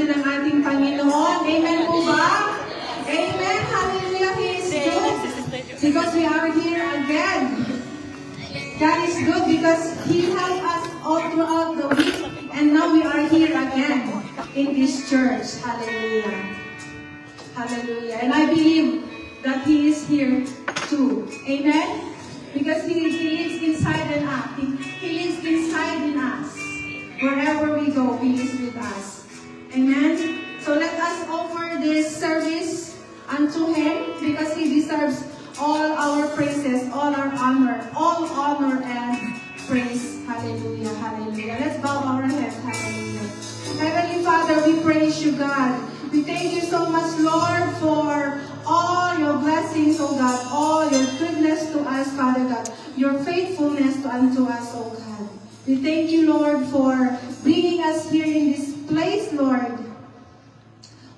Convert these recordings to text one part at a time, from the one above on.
natin ang ating Panginoon. Amen po ba? Amen. Hallelujah. He is good. Because we are here again. God is good because He helped us all throughout the week. And now we are here again in this church. Hallelujah. Hallelujah. And I believe that He is here too. Amen? Because He lives inside in us. He lives inside in us. Wherever we go, He is with us. Amen? So let us offer this service unto Him because He deserves all our praises, all our honor, and praise. Hallelujah, hallelujah. Let's bow our heads. Hallelujah. Heavenly Father, we praise you, God. We thank you so much, Lord, for all your blessings, oh God, all your goodness to us, Father God, your faithfulness unto us, oh God. We thank you, Lord, for bringing us here in this place, Lord.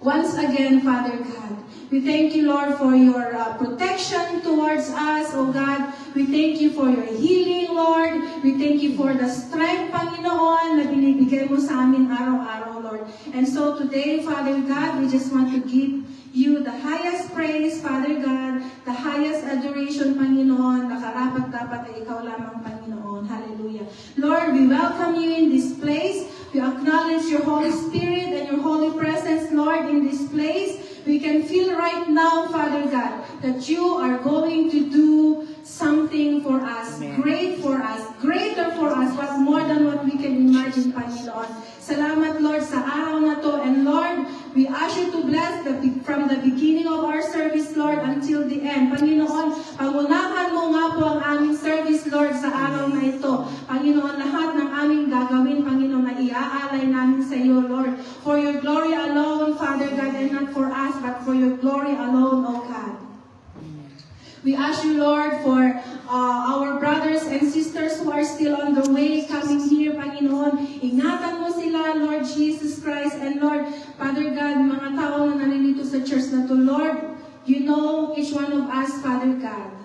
Once again, Father God, we thank you, Lord, for your protection towards us, oh God. We thank you for your healing, Lord. We thank you for the strength, Panginoon, na binibigay mo sa amin araw-araw, Lord. And so today, Father God, we just want to give you the highest praise, Father God, the highest adoration, Panginoon, na karapat-dapat ay ikaw lamang, Panginoon. Hallelujah. Lord, we welcome you in this place. We acknowledge your Holy Spirit and your holy presence, Lord, in this place. We can feel right now, Father God, that you are going to do something for us, great for us, greater for us, but more than what we can imagine, Panginoon. Salamat, Lord, sa araw na to. And Lord, we ask you to bless from the beginning of our service, Lord, until the end. Panginoon, pangunahan mo nga po ang aming service, Lord, sa araw na ito. Panginoon, lahat ng aming gagawin, Panginoon, na iaalay namin sa iyo, Lord. For your glory alone, Father God, and not for us, but for your glory alone, O God. We ask you, Lord, for our brothers and sisters who are still on the way coming here, Panginoon. Ingatan mo sila, Lord Jesus Christ. And Lord, Father God, mga tao na naninito sa church na to, Lord, you know each one of us, Father God.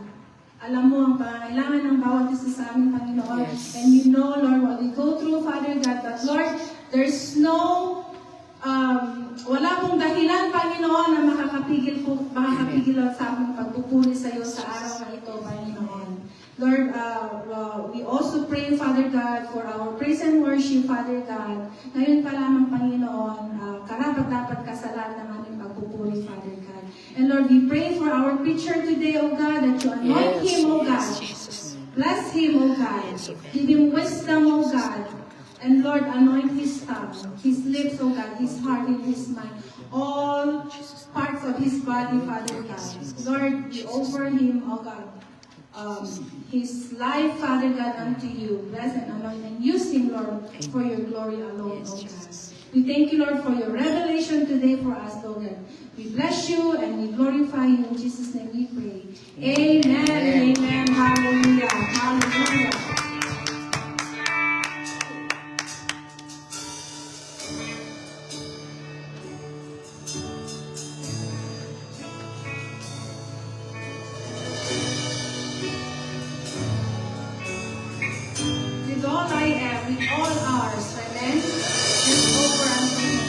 Alam mo ang pangailangan ng bawat isa sa amin, Panginoon. Yes. And you know, Lord, what we go through, Father God. But Lord, there's no wala pong dahilan, Panginoon, na makakapigil sa aming pagpupuri sa iyo sa araw na ito, Panginoon. Lord, we also pray, Father God, for our praise and worship, Father God. Ngayon pa lamang, Panginoon, karapat-dapat ka sa lahat ng aming pagpupuri, Father God. And Lord, we pray for our preacher today, O God, that you anoint him, O God. Bless him, O God. Give him wisdom, O God. And Lord, anoint his tongue, his lips, oh God, his heart and his mind, all parts of his body, Father God. Lord, we offer him, oh God, his life, Father God, unto you. Bless and anoint and use him, Lord, for your glory alone, oh God. We thank you, Lord, for your revelation today for us, Lord. We bless you and we glorify you. In Jesus' name we pray. Amen. Amen. Hallelujah. Hallelujah. All I am, with all ours, amen? Just over unto him.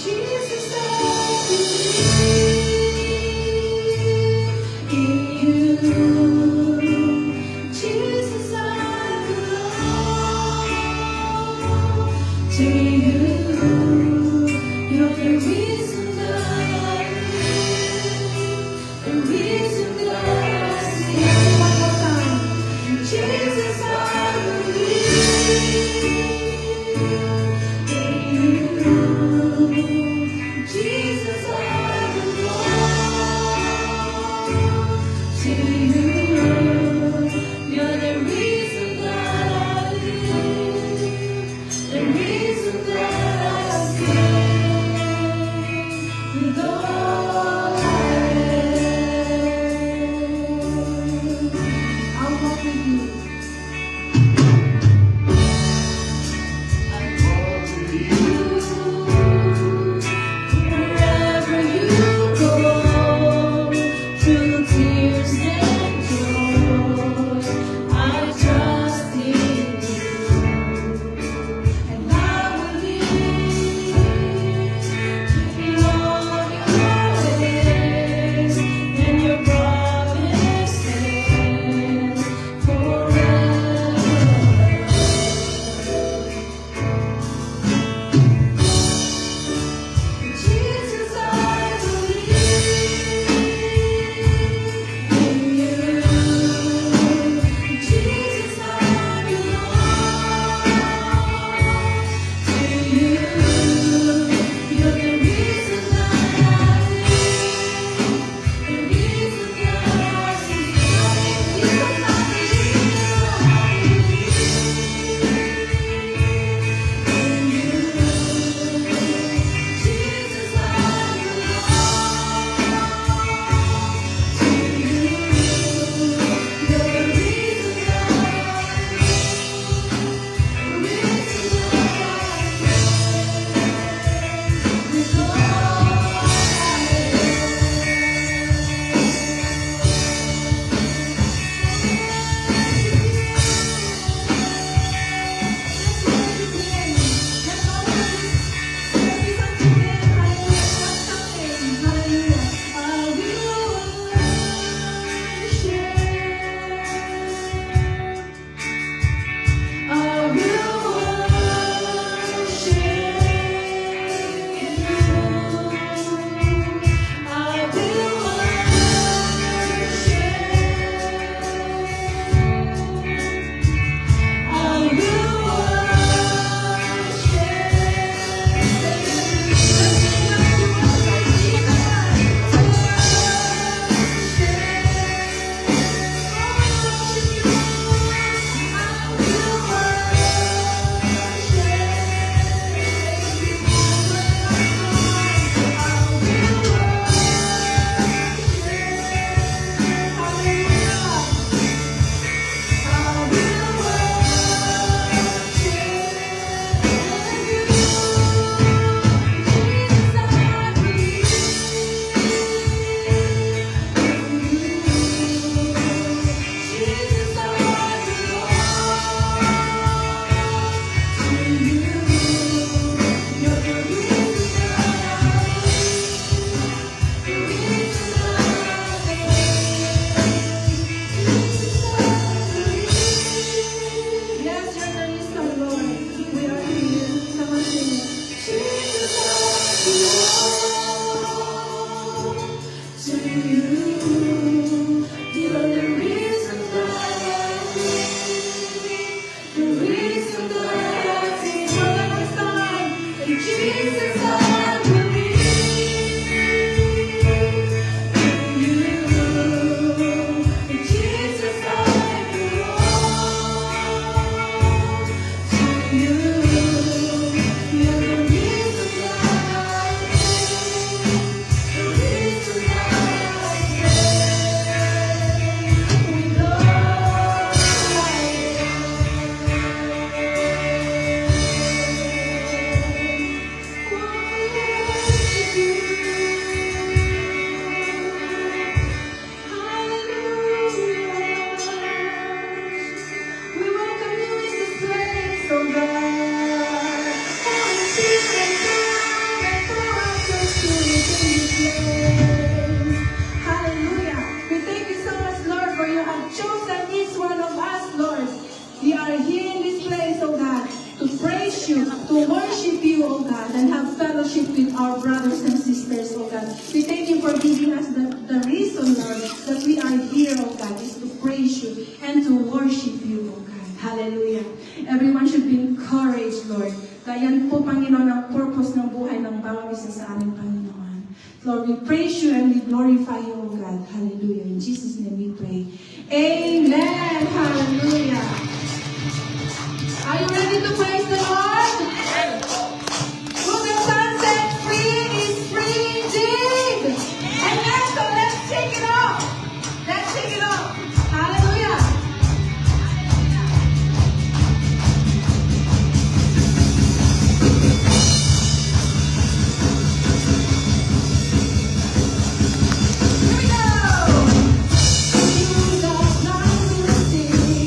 Jesus. God, and have fellowship with our brothers and sisters, oh God. We thank you for giving us the reason, Lord, that we are here, oh God, is to praise you and to worship you, oh God. Hallelujah. Everyone should be encouraged, Lord. Kaya po, Panginoon, ang purpose ng buhay ng bawat isa sa amin, Panginoon. Lord, we praise you and we glorify you, O God. Hallelujah. In Jesus' name we pray. Amen. Hallelujah. Are you ready to praise the Lord? Who the Son set free is free indeed. Amen. So let's take it off. Let's take it off. Hallelujah. Here we go. You got nothing to say.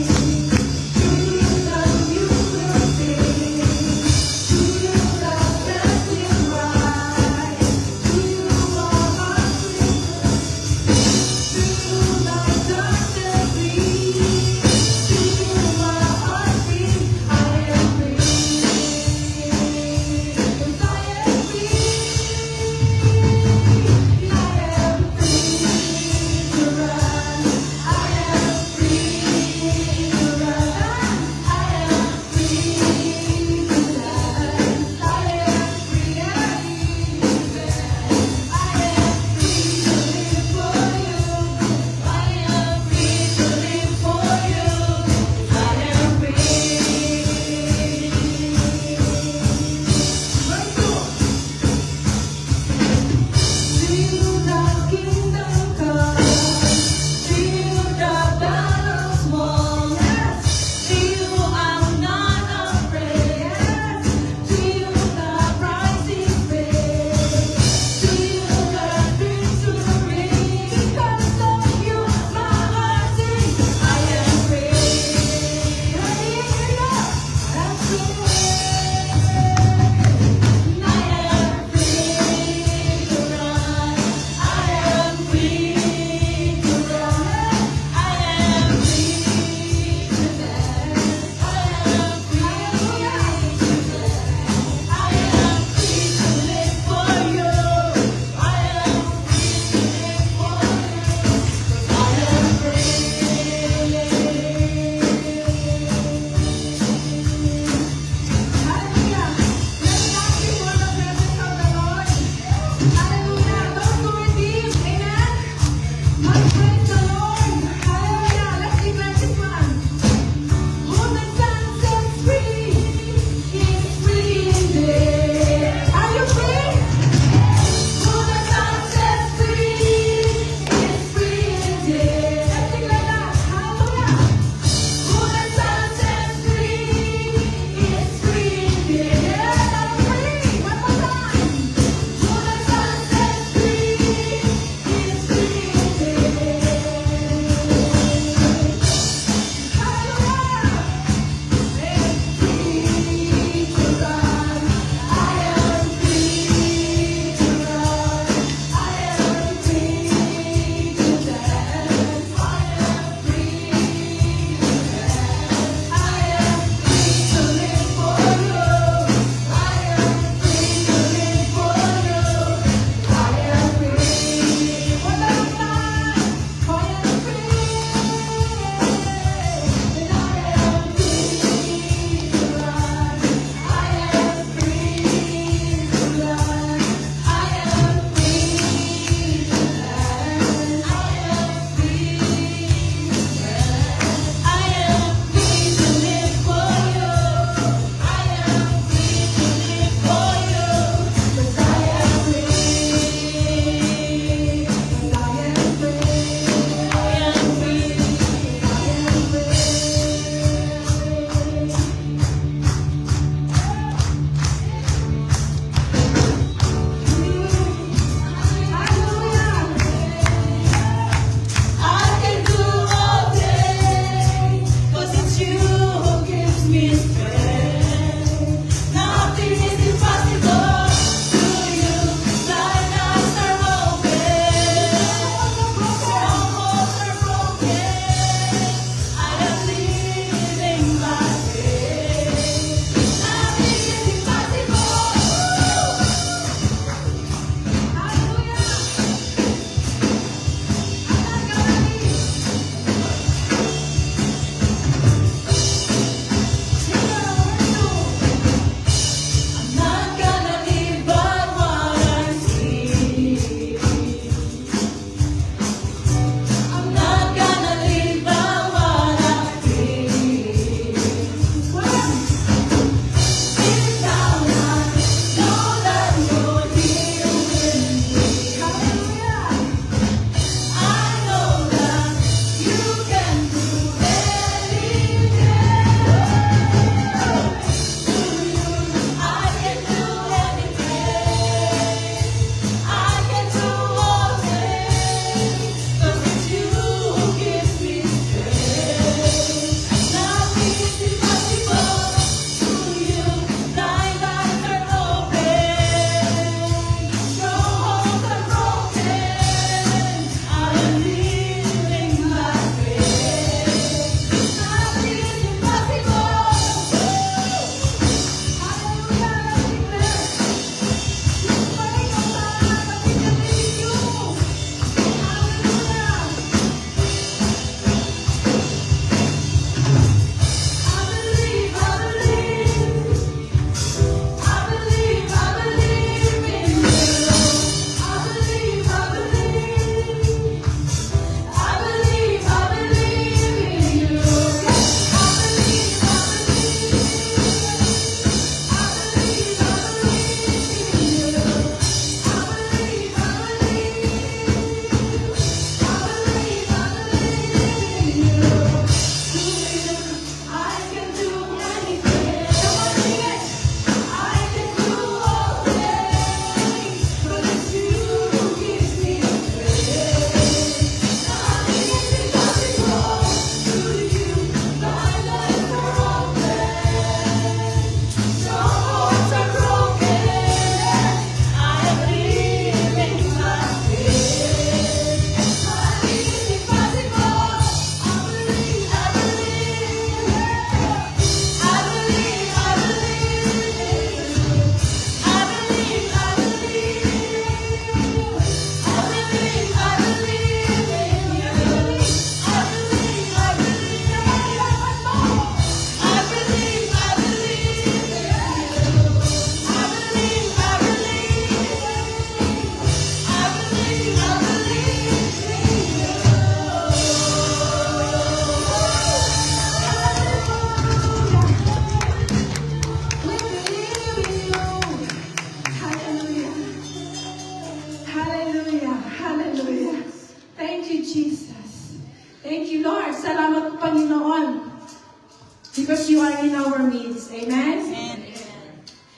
Because you are in our midst. Amen?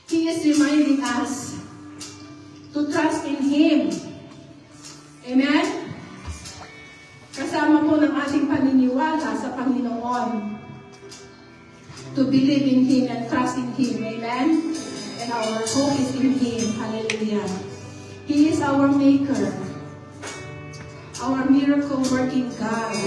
He is reminding us to trust in Him. Amen? Kasama po ng ating paniniwala sa Panginoon. To believe in Him and trust in Him. Amen? And our hope is in Him. Hallelujah. He is our Maker. Our miracle-working God.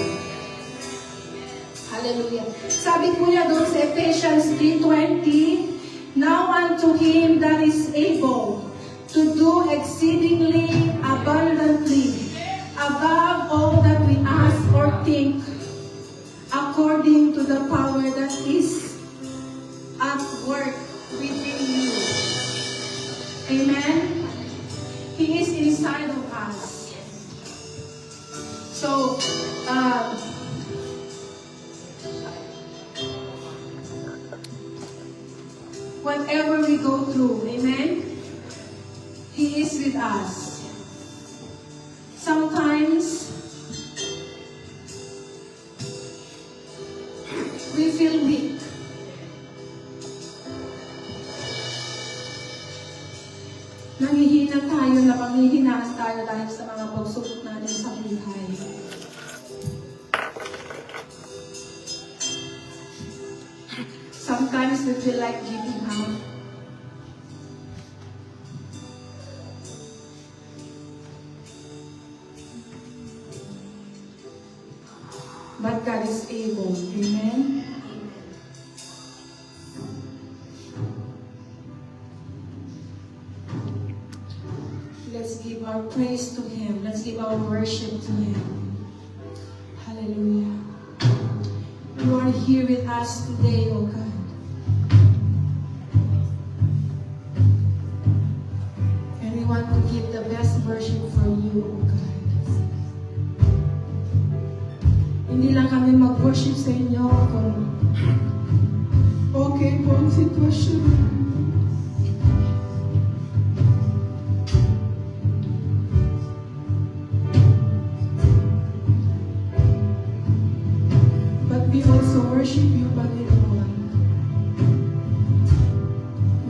Hallelujah. Sabi po niya doon sa Ephesians 3:20, now unto Him that is able to do exceedingly abundantly above all that we ask or think, according to the power that is at work within you. Amen? He is inside of us. So, whatever we go through, amen? He is with us. Sometimes, we feel weak. Nangihina tayo, napanghihinaan tayo dahil sa mga pagsubok natin sa buhay. Sometimes we feel like giving up. But God is able. Amen? Let's give our praise to Him. Let's give our worship to Him. Hallelujah. You are here with us today, O God. And we want to give the best worship for you, O God. Hindi lang kami mag-worship sa inyo kung okay po ang sitwasyon. But we also worship you, Panginoon,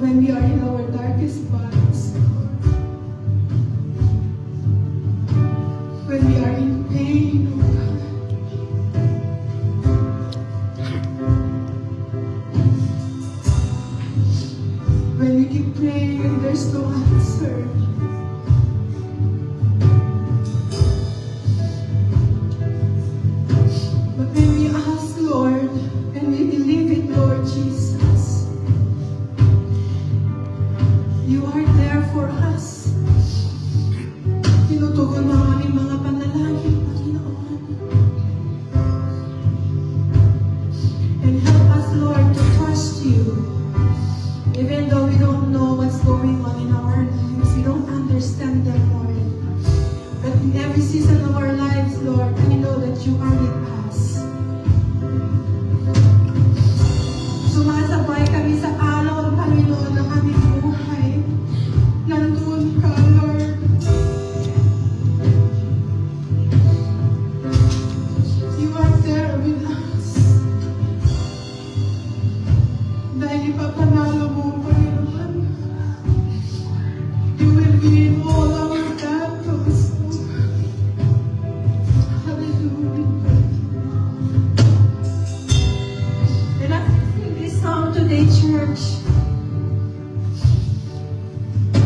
when we are in our darkest spots, when we are in pain, O God. When we keep praying and there's no answer. But when we ask, Lord, and we believe it, Lord Jesus, you are there for us. Tinutugon mo ang aming mga panalangin, Panginoon. And help us, Lord, to trust you. Even though we don't know what's going on in our lives, we don't understand them, Lord. But in every season of our lives, Lord, we know that you are with us. Sumasabay kami sa alaw, Panginoon, ng aming buhay. Nandun ka, Lord. You are there with us. Dahil ipapanalo mo, Panginoon. You will be in all our battles. Hallelujah. And I sing this song today, church.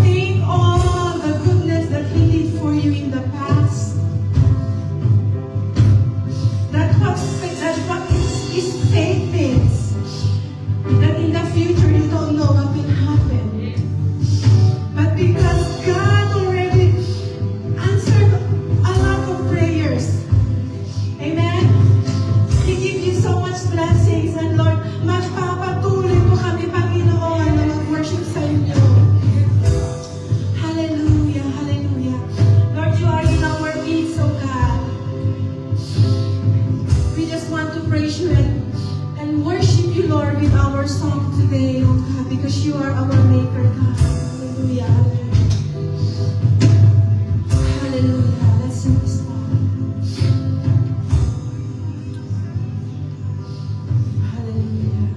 Think all the goodness that He did for you in the past. That's what His faith means. That in the future you don't know what will happen. But because God already answered a lot of prayers, amen? He gave you so much blessings, and Lord, magpapatuloy po kami, Panginoon, na mag-worship sa inyo. Hallelujah, hallelujah. Lord, you are in our midst, oh God. We just want to praise you and worship you, Lord, with our song today, oh God, because you are our Maker, God. Hallelujah. Hallelujah. Let's sing this song. Hallelujah.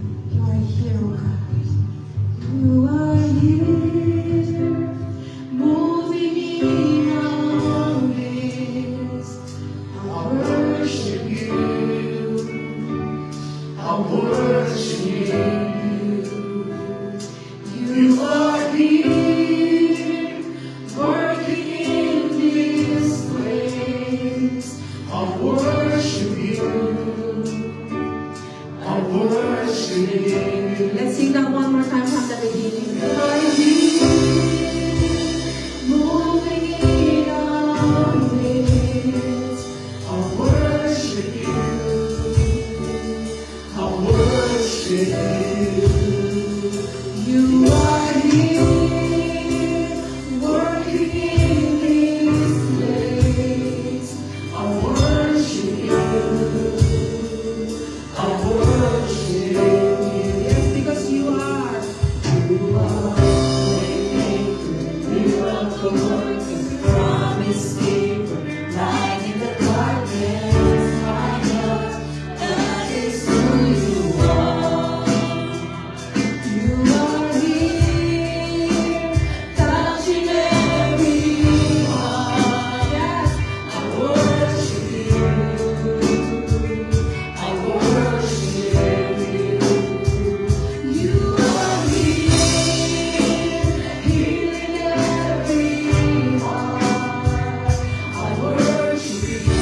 Let's sing that one more time from the beginning. Moving in our midst, I worship you. You are here, working in this place. I worship you. Yes, because you are. You are miracle worker, promise keeper, light in the darkness. My God, that is who you are. You are here, touching every heart. Yes, I worship you. I worship you. You are here, healing every heart. I worship you.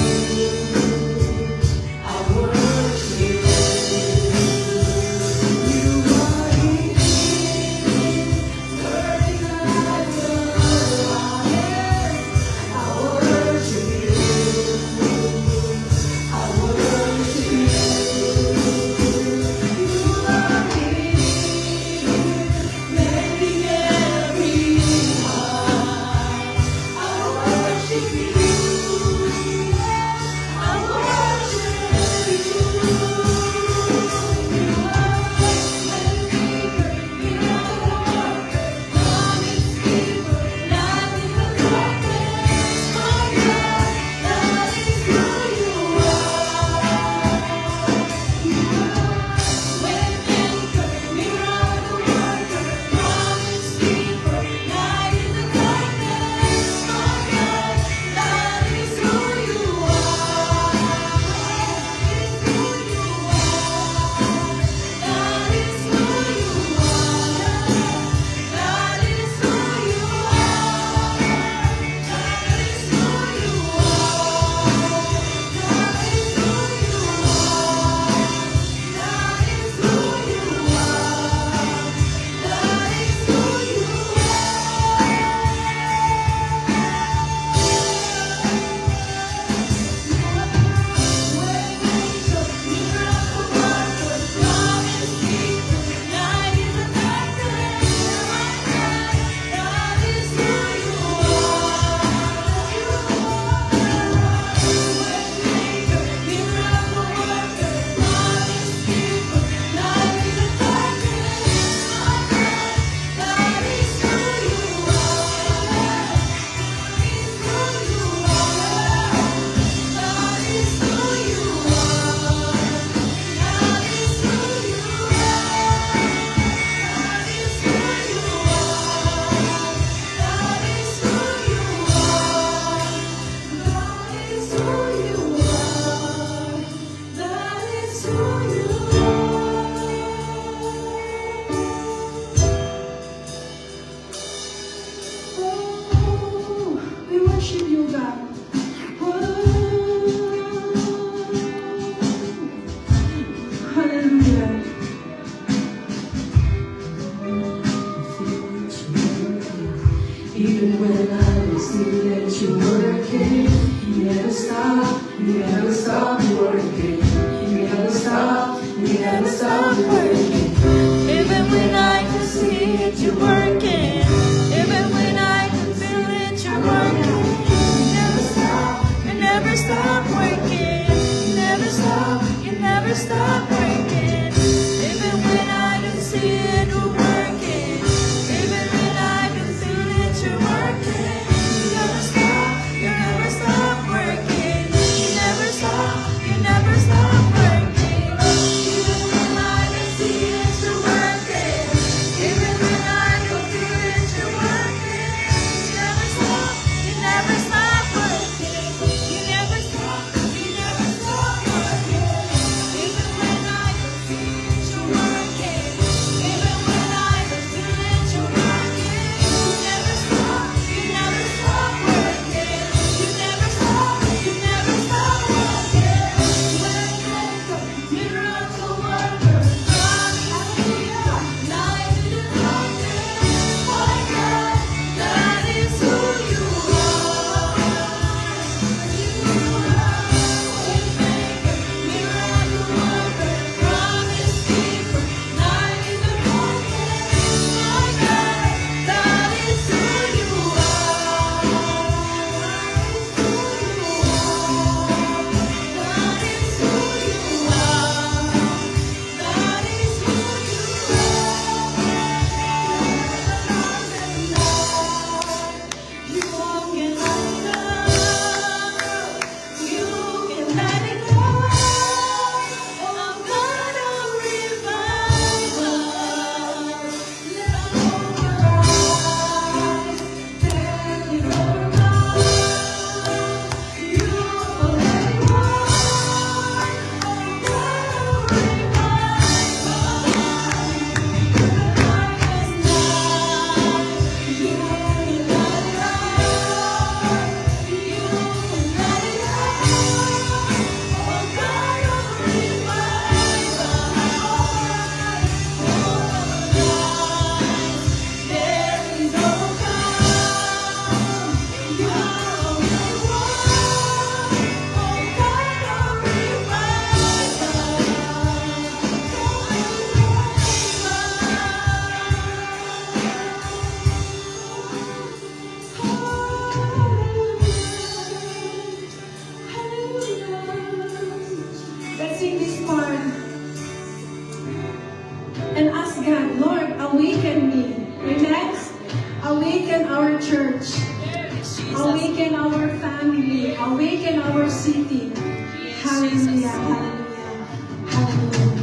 I worship you. You are here, working like a lion. I worship you. I worship you. You are here, mending every heart. I worship you. I worship you. You are waymaker, miracle worker, promise keeper, light in the darkness. My God, that is who you are. You are waymaker, miracle worker, promise keeper, light in the darkness. My God, that is who you are. That is who you are. That is who you are. That is who you are. That is who you are. That is who you are. That is who you we worship you, God. Hallelujah. Even when I was still that you working, you never stop working. You never stop working. Even when I can see it, you're working. Even when I can feel it, you're working. You never stop working. You never stop working. Even when I don't see it, you're working. Even when I can feel it, you're working. You never stop working. You never stop working. Even when I don't see it, Lord, awaken me. Amen? Awaken our church. Awaken our family. Awaken our city. Hallelujah. Hallelujah. Hallelujah.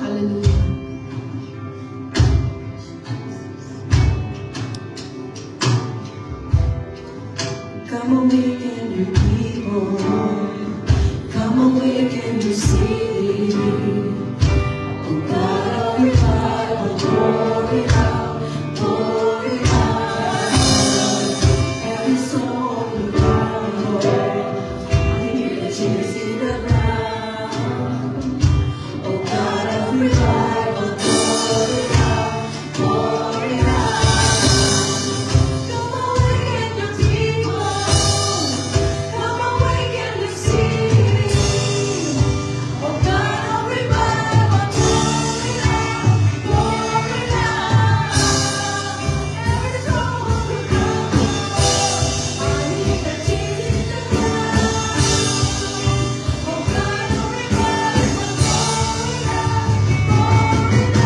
Hallelujah. Come awaken your people. Come awaken your city. Oh God of revival, pour it out, pour it out. Every soul around, Lord, I hear the tears in the ground. Oh God of revival, pour it out, pour it out. Come awaken your people. Come awaken the city. Oh God of revival, pour it out, pour it out. Every soul will come. I hear the tears in the ground. Oh God of revival, pour it out, pour it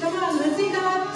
Come on, let's sing that.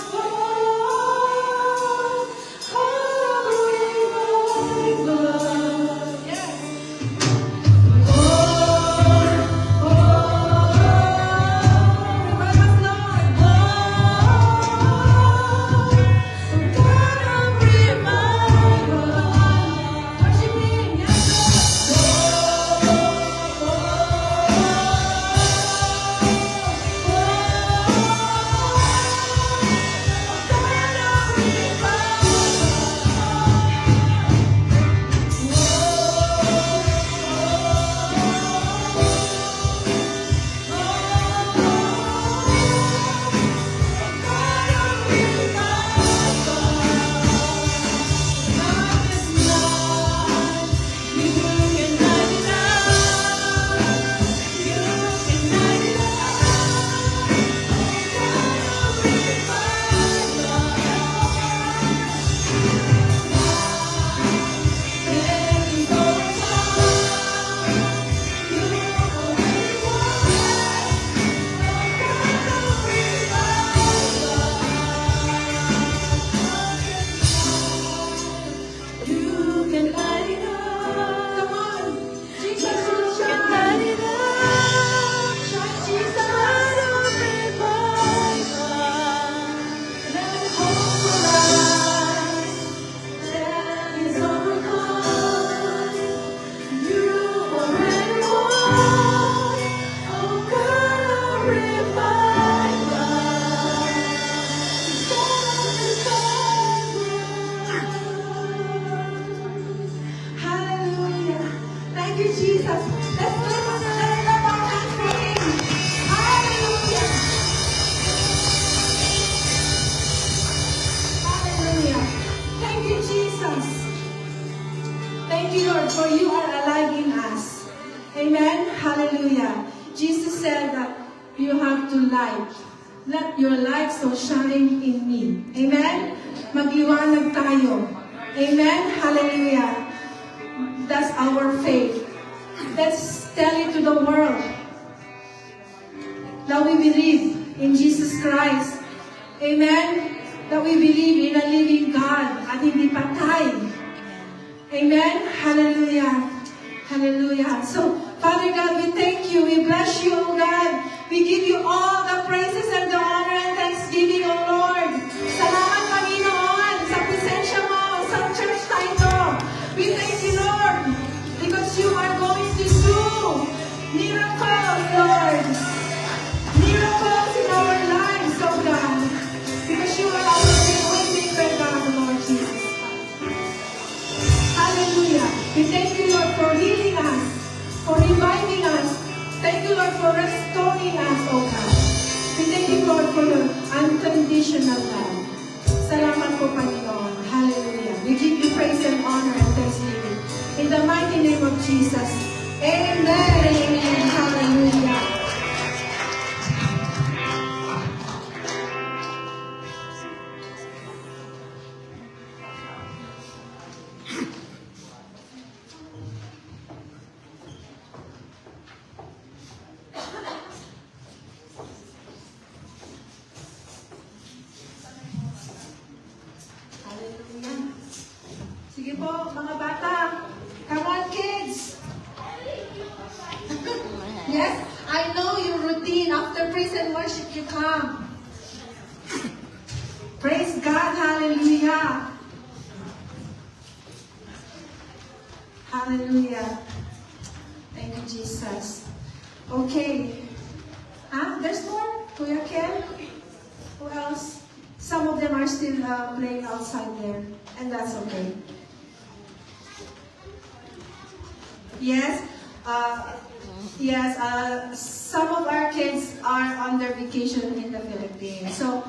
Hallelujah. Thank you, Jesus. Let's lift up our hands for Him. Hallelujah. Hallelujah. Thank you, Jesus. Thank you, Lord, for you are alive in us. Amen. Hallelujah. Jesus said that you have to light. Let your light so shine in me. Amen. Magliwanag tayo. Amen. Hallelujah. That's our faith. Let's tell it to the world that we believe in Jesus Christ. Amen? That we believe in a living God at hindi patay. Amen? Hallelujah. Hallelujah. So, Father God, we thank you. We bless you, O God. We give you all the praises and the honor and thanksgiving, O Lord. Salamat, Panginoon, sa presensya mo sa church na ito. We thank you, Lord, because you are going to do miracles, Lord. Miracles in our lives, O God. Because you are our waymaker, God, Lord Jesus. Hallelujah. We thank you, Lord, for healing us, for reviving us. Thank you, Lord, for restoring us, O God. We thank you, Lord, for your unconditional love. Salamat po, Panginoon. Hallelujah. We give you praise and honor and thanksgiving. In the mighty name of Jesus. Amen. Amen. Hallelujah. Hallelujah. Sige po, mga bata. Come on, kids. Yes, I know your routine. After praise and worship, you come. Praise God. Hallelujah. Hallelujah. Thank you, Jesus. Okay. There's more? Kuya Ken? Who else? Some of them are still playing outside there. And that's okay. Yes. Some of our kids are on their vacation in the Philippines. So,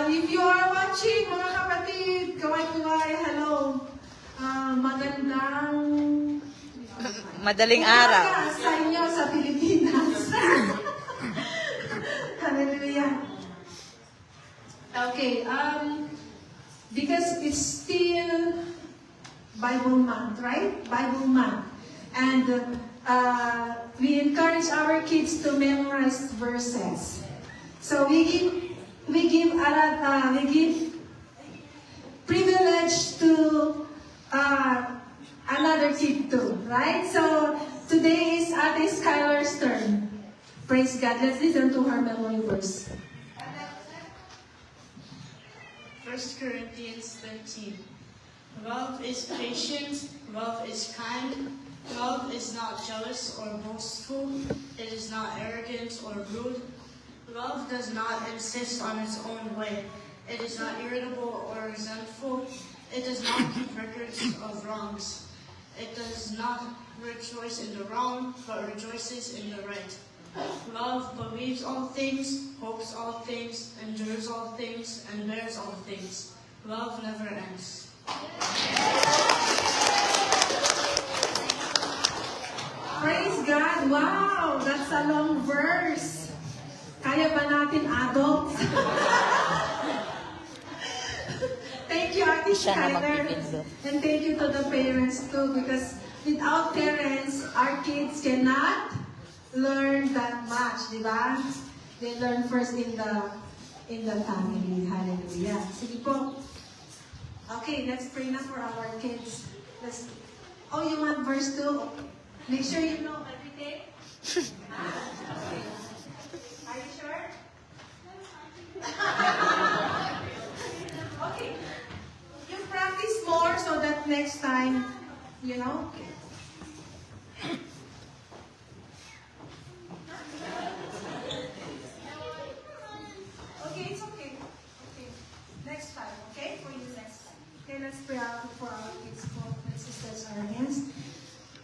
if you are watching, mga kapatid, kaway-kaway, hello. Madaling araw. Umaga sa inyo sa Pilipinas. Hallelujah. Okay, because it's still Bible month, right? Bible month. And we encourage our kids to memorize verses. So we give privilege to another kid too, right? So today is Ate Skylar's turn. Praise God. Let's listen to her memory verse. 1 Corinthians 13. Love is patient, love is kind, love is not jealous or boastful, it is not arrogant or rude. Love does not insist on its own way, it is not irritable or resentful, it does not keep records of wrongs. It does not rejoice in the wrong, but rejoices in the right. Love believes all things, hopes all things, endures all things, and bears all things. Love never ends. Praise God! Wow! That's a long verse. Kaya ba natin adults? Thank you, Ate Skyler. And thank you to the parents too, because without parents, our kids cannot learn that much, di ba? They learn first in the family. Hallelujah. Sige po. Okay, let's pray na for our kids. Oh, you want verse 2? Make sure you know everything. Are you sure? Okay. You practice more so that next time, you know. Okay, it's okay. Okay. Next time, okay? For you next time. Okay, let's pray out for our kids, for my sisters, our hands.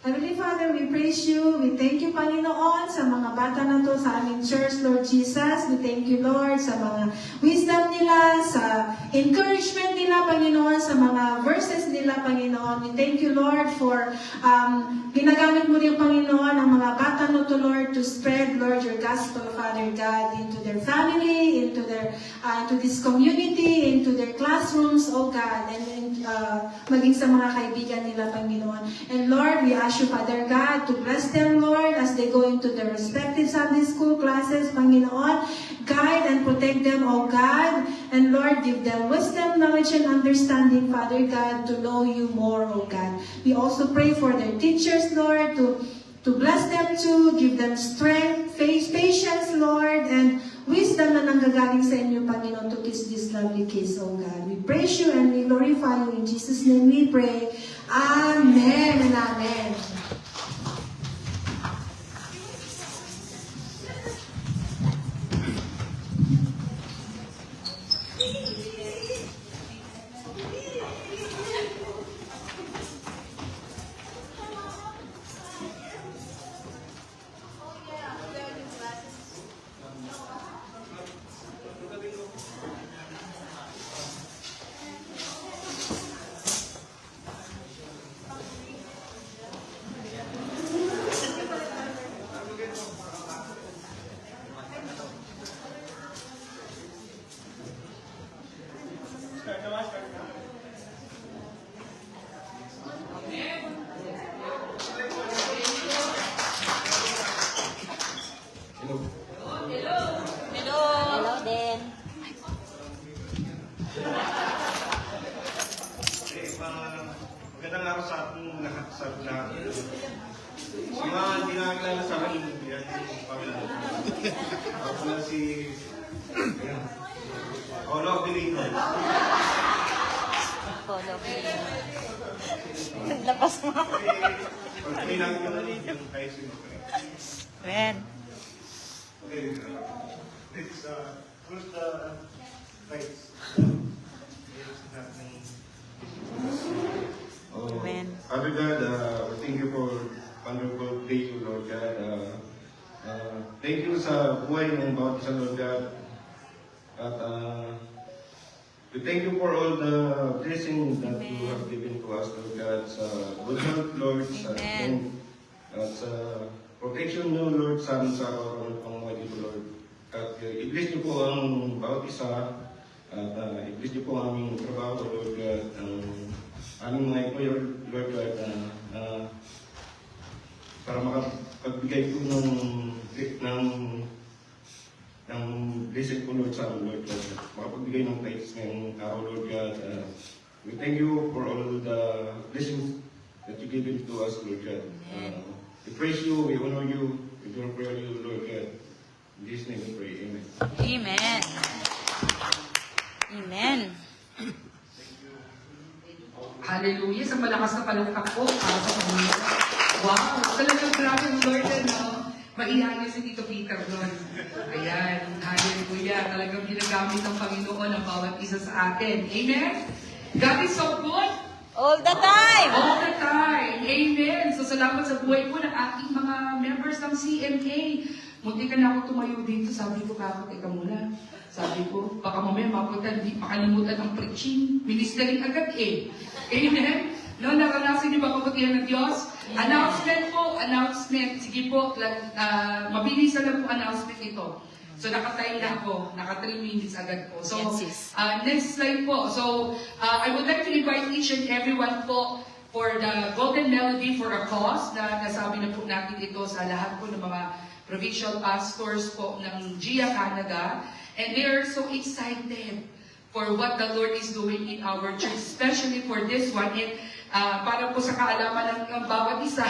Heavenly Father, we praise you. We thank you, Panginoon, sa mga bata na to sa aming church, Lord Jesus. We thank you, Lord, sa mga wisdom nila, sa encouragement nila, Panginoon, sa mga verses nila, Panginoon. We thank you, Lord, for ginagamit mo rin, Panginoon, ang mga bata na to, also, Lord, to spread, Lord, your gospel, Father God, into their family, into this community, into their classrooms, oh God, and maging sa mga kaibigan nila, Panginoon. And Lord, we ask you, Father God, to bless them, Lord, as they go into their respective Sunday school classes, Panginoon. Guide and protect them, oh God. And Lord, give them wisdom, knowledge, and understanding, Father God, to know you more, oh God. We also pray for their teachers, Lord, to bless them too, give them strength, faith, patience, Lord, and wisdom na nanggagaling sa inyo, Panginoon, to teach these lovely kids, oh God. We praise you and we glorify you. In Jesus' name we pray. Amen and amen. Hello din. Magandang araw sa ating lahat sa lahat. Sa mga hindi nakakilala sa akin, yan yung pamilya. Ako na si Olo Pilino. Follow me. Labas mo. Pag pinag yung kayo sino. Amen. Okay, let's first rights. Amen. Father God, thank you for wonderful day, Lord God. Thank you sa buhay ng bawat isa, Lord God. At we thank you for all the blessings that you have given to us, Lord God. Sa good health, Lord. Sa Amen. at sa protection niyo, Lord, sa amin sa araw ng panguhay dito, Lord. At i-bless niyo po ang bawat isa. At i-bless niyo po ang aming trabaho, Lord God. Aming mga employer, Lord God, para makapagbigay po ng blessing po, Lord, sa amin, Lord God. Makapagbigay ng tithes ngayong araw, Lord God. We thank you for all the blessings that you give to us, Lord God. We praise you, we honor you, we glorify you, Lord God. In Jesus' name we pray, amen. Amen. Amen. Hallelujah. Sa malakas na palungkap po para sa pamilya. Wow! Talagang grabe ang Lord no? Maiyanin si Tito Peter doon. Ayan. Hallelujah. Talagang ginagamit ng Panginoon ang bawat isa sa atin. Amen? God is so good. All the time. All the time. Amen. So salamat sa buhay po ng ating mga members ng CMA. Munti ka na ako tumayo dito. Sabi ko, kako, teka muna. Sabi ko, baka mamaya mapunta, hindi makalimutan ang preaching. Ministering agad eh. Amen? No, naranasan niyo ba kabutihan ng Diyos? Announcement po, announcement. Sige po, mabilis na lang po announcement ito. So nakatime na ako, naka 3 minutes agad po. So next slide po. So I would like to invite each and everyone po for the Golden Melody for a Cause na nasabi na po natin ito sa lahat po ng mga provincial pastors po ng GIA Canada. And they are so excited for what the Lord is doing in our church, especially for this one. And para po sa kaalaman ng bawat isa,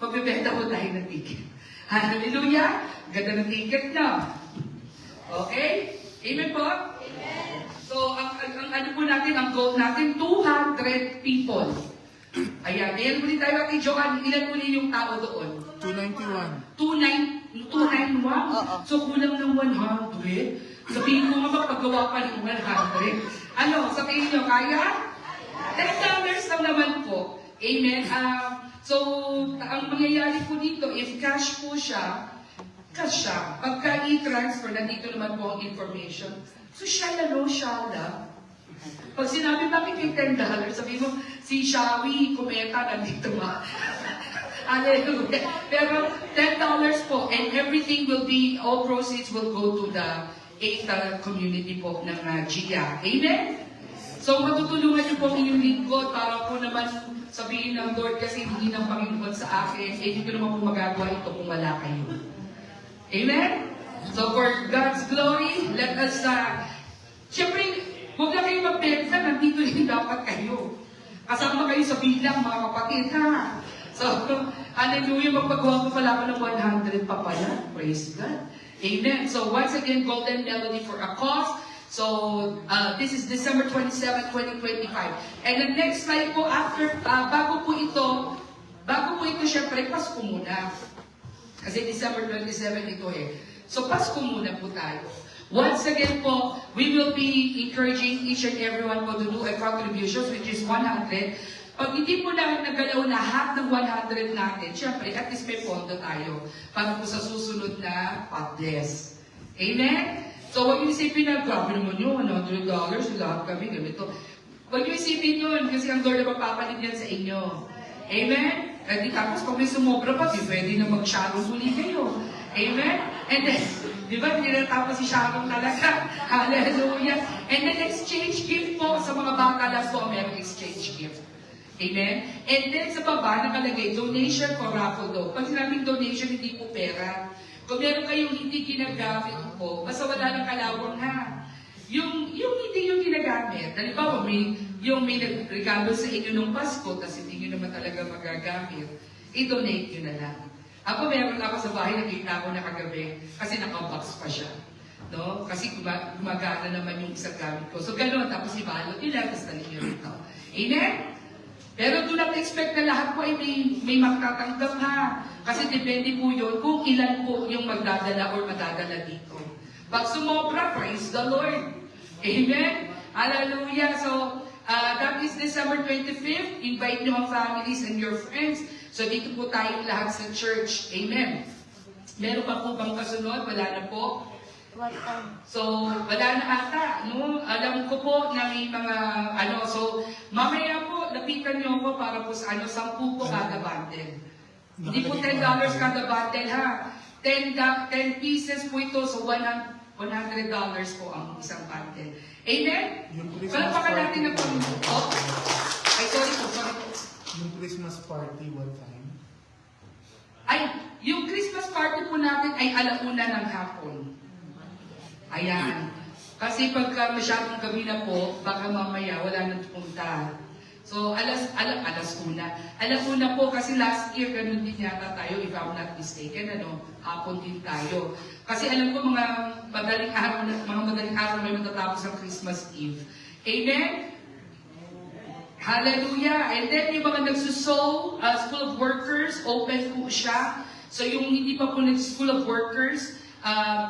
magbibenta po tayo ng ticket. Hallelujah! Ganda ng ticket na. Okay? Amen po? Amen. So, ang ano po natin, ang goal natin, 200 people. Ayan, ayan ulit tayo, Ate Joanne, ilan ulit yung tao doon? 291. 291? So, kulang ng 100. Sabihin ko nga magpagawa pa ng 100. Ano, sabihin nyo, kaya? $10 lang naman po. Amen. So, ang mangyayari po dito, if cash po siya, cash siya. Pagka i-transfer, nandito naman po ang information. So, shala no, shala. Pag sinabi bakit yung $10, sabihin mo, si Shawi, Kumeta, nandito ma. Hallelujah. Pero $10 po, and everything will be, all proceeds will go to the 8th community po ng GIA. Amen? So matutulungan niyo po ang inyong lingkod para po naman sabihin ng Lord kasi hindi ng Panginoon sa akin, hindi ko naman po magagawa ito kung wala kayo. Amen? So for God's glory, let us, siyempre, huwag na kayo magpenta, nandito rin dapat kayo. Kasama kayo sa bilang, mga kapatid, ha? So, hallelujah, magpagawa ko pala ako ng 100 pa pala. Praise God. Amen. So, once again, Golden Melody for a Cause. So, this is December 27, 2025. And the next slide po, after, bago po ito, syempre, Pasko muna. Kasi December 27 ito eh. So, Pasko muna po tayo. Once again po, we will be encouraging each and everyone po to do a contributions, which is 100. Pag hindi po na nagalaw lahat ng 100 natin, syempre, at least may pondo tayo para po sa susunod na Padres. Amen? So, huwag niyo isipin na, grabe naman yun, $100, lahat kami, ganito. Huwag niyo isipin yun, kasi ang Lord na mapapalit yan sa inyo. Amen? At tapos, pag may sumobra pa, pwede na mag-shadow muli kayo. Amen? And then, di ba, hindi natapos si Sharon talaga. Hallelujah. And then, exchange gift po sa mga bata lang po, may exchange gift. Amen? And then, sa baba, nakalagay, donation for raffle daw. Pag sinabing donation, hindi po pera. Kung meron kayong hindi ginagamit po, basta wala ng kalawang ha. Yung hindi yung ginagamit, halimbawa, may nagregalo sa inyo ng Pasko, tapos hindi nyo naman talaga magagamit, i-donate nyo na lang. Ako meron ako sa bahay, nakita ko na kagabi, kasi nakabox pa siya. No? Kasi gumagana naman yung isang gamit ko. So gano'n, tapos ibalot nila, tapos talin nyo rito. Amen? Pero do not expect na lahat po ay may matatanggap ha. Kasi depende po yun kung ilan po yung magdadala or madadala dito. Pag sumobra, praise the Lord. Amen? Hallelujah. So, that is December 25th. Invite nyo ang families and your friends. So dito po tayong lahat sa church. Amen. Meron pa po bang kasunod? Wala na po. So, wala na ata. No? Alam ko po na may mga, so, mamaya po, lapitan nyo po para po sa 10 po kada bundle. Hindi po $10 kada bundle ha. 10 pieces po ito, so $100 po ang isang bundle. Amen? Palapakan natin ang Panginoon. Oh. Ay, sorry po. Yung Christmas party, what time? Ay, yung Christmas party po natin ay 1:00 ng hapon. Ayan. Kasi pagka masyadong gabi na po, baka mamaya wala nang pumunta. So, alas 1:00 po kasi last year ganun din yata tayo, if I'm not mistaken, hapon din tayo. Kasi alam ko mga madaling araw may matatapos ang Christmas Eve. Amen? Hallelujah! And then yung mga nagsusow, School of Workers, open po siya. So yung hindi pa po School of Workers,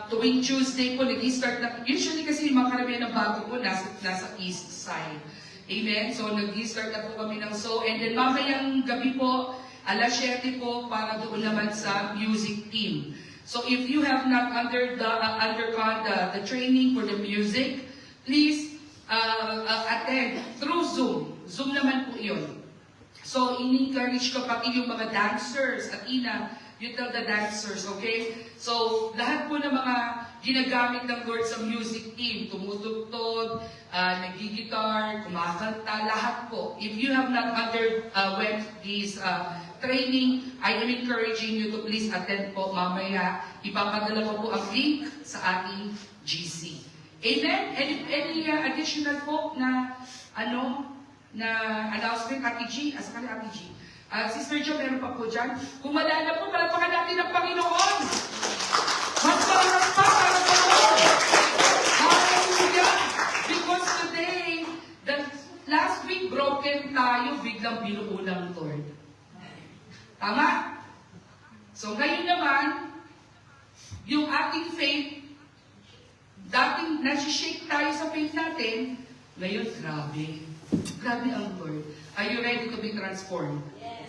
tuwing Tuesday po, nag-start na, usually kasi yung mga karamihan ng bago po nasa east side. Amen? So nag-start na po kami ng sow. And then mamayang gabi po, 7:00 po, para doon naman sa music team. So if you have not undergone the training for the music, please attend through Zoom. Zoom naman po yun. So, in-encourage ko pati yung mga dancers. At you tell the dancers, okay? So, lahat po ng mga ginagamit ng Lord sa music team, tumutugtog, nagigitar, kumakanta, lahat po. If you have not underwent this training, I am encouraging you to please attend po mamaya. Ipapadala ko po ang link sa ating GC. Amen? Any additional po na announcement, Ate G? Asa ka na, Ate G? Sister Jo, meron pa po dyan? Kung wala na po, palapakan natin ang Panginoon! Mas maraming pa para sa Lord! Hallelujah! Because today, last week, broken tayo, biglang binuo ng Lord. Tama? So ngayon naman, yung ating faith, dating nasi-shake tayo sa faith natin, ngayon, grabe. Grabe ang Lord. Are you ready to be transformed? Yes.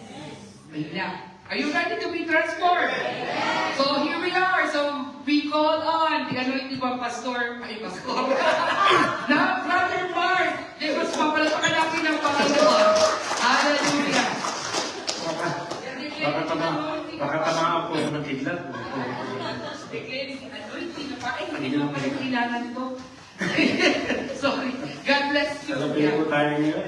Ayun. Are you ready to be transformed? Yes. So here we are. So we call on the anointing of Pastor. Na Brother Mark. Mas mapalapakan natin ang Panginoon. Hallelujah. Baka tamaan po ako ng kidlat. Hindi naman pala kailangan ko. Sorry. God bless you. Alam po tayo ngayon.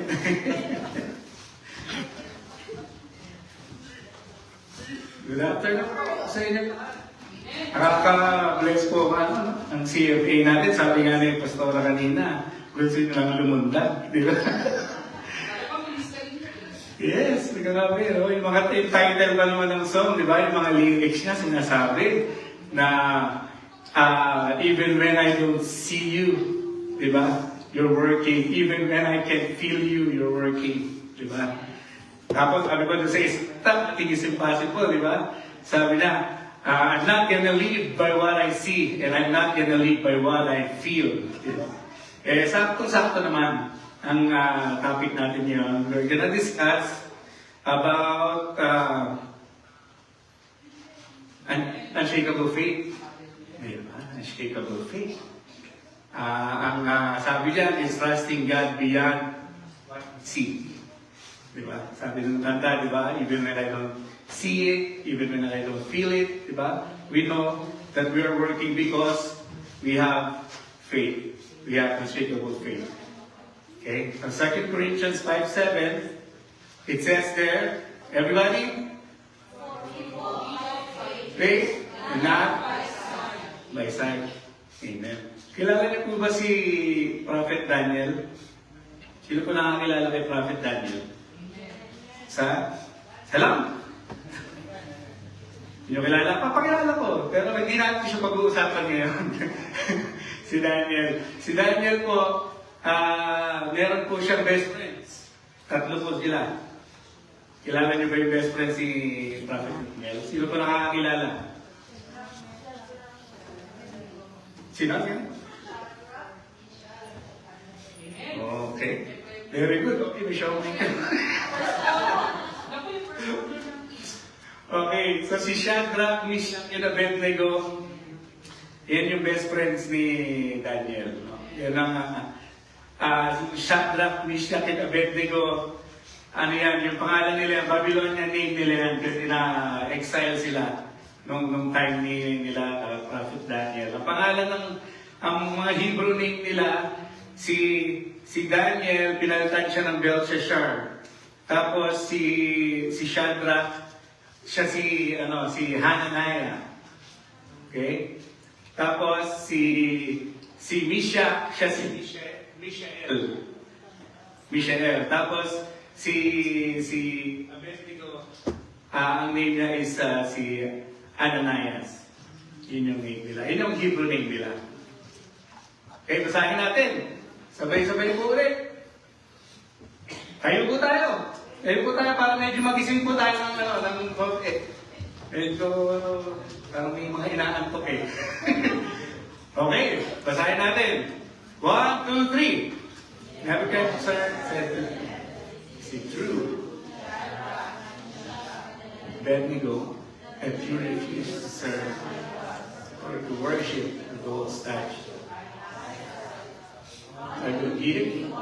Good afternoon po sa inyo. Nakaka-bless po ang CFA natin. Sabi nga ni Pastora kanina, gusto nyo lang lumundag. Di ba? Yes, nagkakabi. No? Yung mga title pa naman ng song, di ba? Yung mga lyrics niya sinasabi na even when I don't see you, di ba? You're working. Even when I can feel you, you're working. Di ba? Tapos, ano ba doon sa stop, nothing is impossible, di ba? Sabi na, I'm not gonna live by what I see, and I'm not gonna live by what I feel. Di ba? Eh, sakto-sakto naman ang topic natin ngayon. We're gonna discuss about unshakable faith. Di ba? Unshakable faith. Ang sabi diyan is trusting God beyond what we see. Diba? Sabi ng tanda, diba? Even when I don't see it, even when I don't feel it, diba? We know that we are working because we have faith. We have unshakable faith. Okay? From 2 Corinthians 5:7, it says there, everybody? Faith and not by sight. Amen. Kilala niyo po ba si Prophet Daniel? Sino po nakakilala kay Prophet Daniel? Salam. Hindi nyo kilala? Papakilala ko. Pero hindi natin siya pag-uusapan ngayon. Si Daniel. Si Daniel po, meron po siyang best friends. 3 po sila. Kilala niyo ba yung best friend si Prophet Daniel? Sino po nakakakilala? Sino? Okay. Very good. Okay, may show. Okay, so si Shadrach, Meshach, and Abednego, yan yung best friends ni Daniel. No? Yan ang Shadrach, Meshach, and Abednego, ano yan, yung pangalan nila, Babylonian name nila yan kasi na-exile sila nung time nila, Prophet Daniel. Ang pangalan ang mga Hebrew name nila, si Daniel, pinalitan siya ng Belshazzar. Tapos si Shadrach, siya si Hananiah. Okay? Tapos si Meshach, siya si Mishael. Tapos si Abednego, ang name niya is si Ananias. Yun yung name nila. Yun yung Hebrew name nila. Okay, basahin natin. Sabay-sabay po ulit. Tayo po tayo para medyo magising po tayo ng konti. Medyo parang may mga inaantok eh. Okay, basahin natin. 1, 2, 3. Nebuchadnezzar said to him, is it true, Abednego, that you refuse to serve or to worship the gold statue? I will give you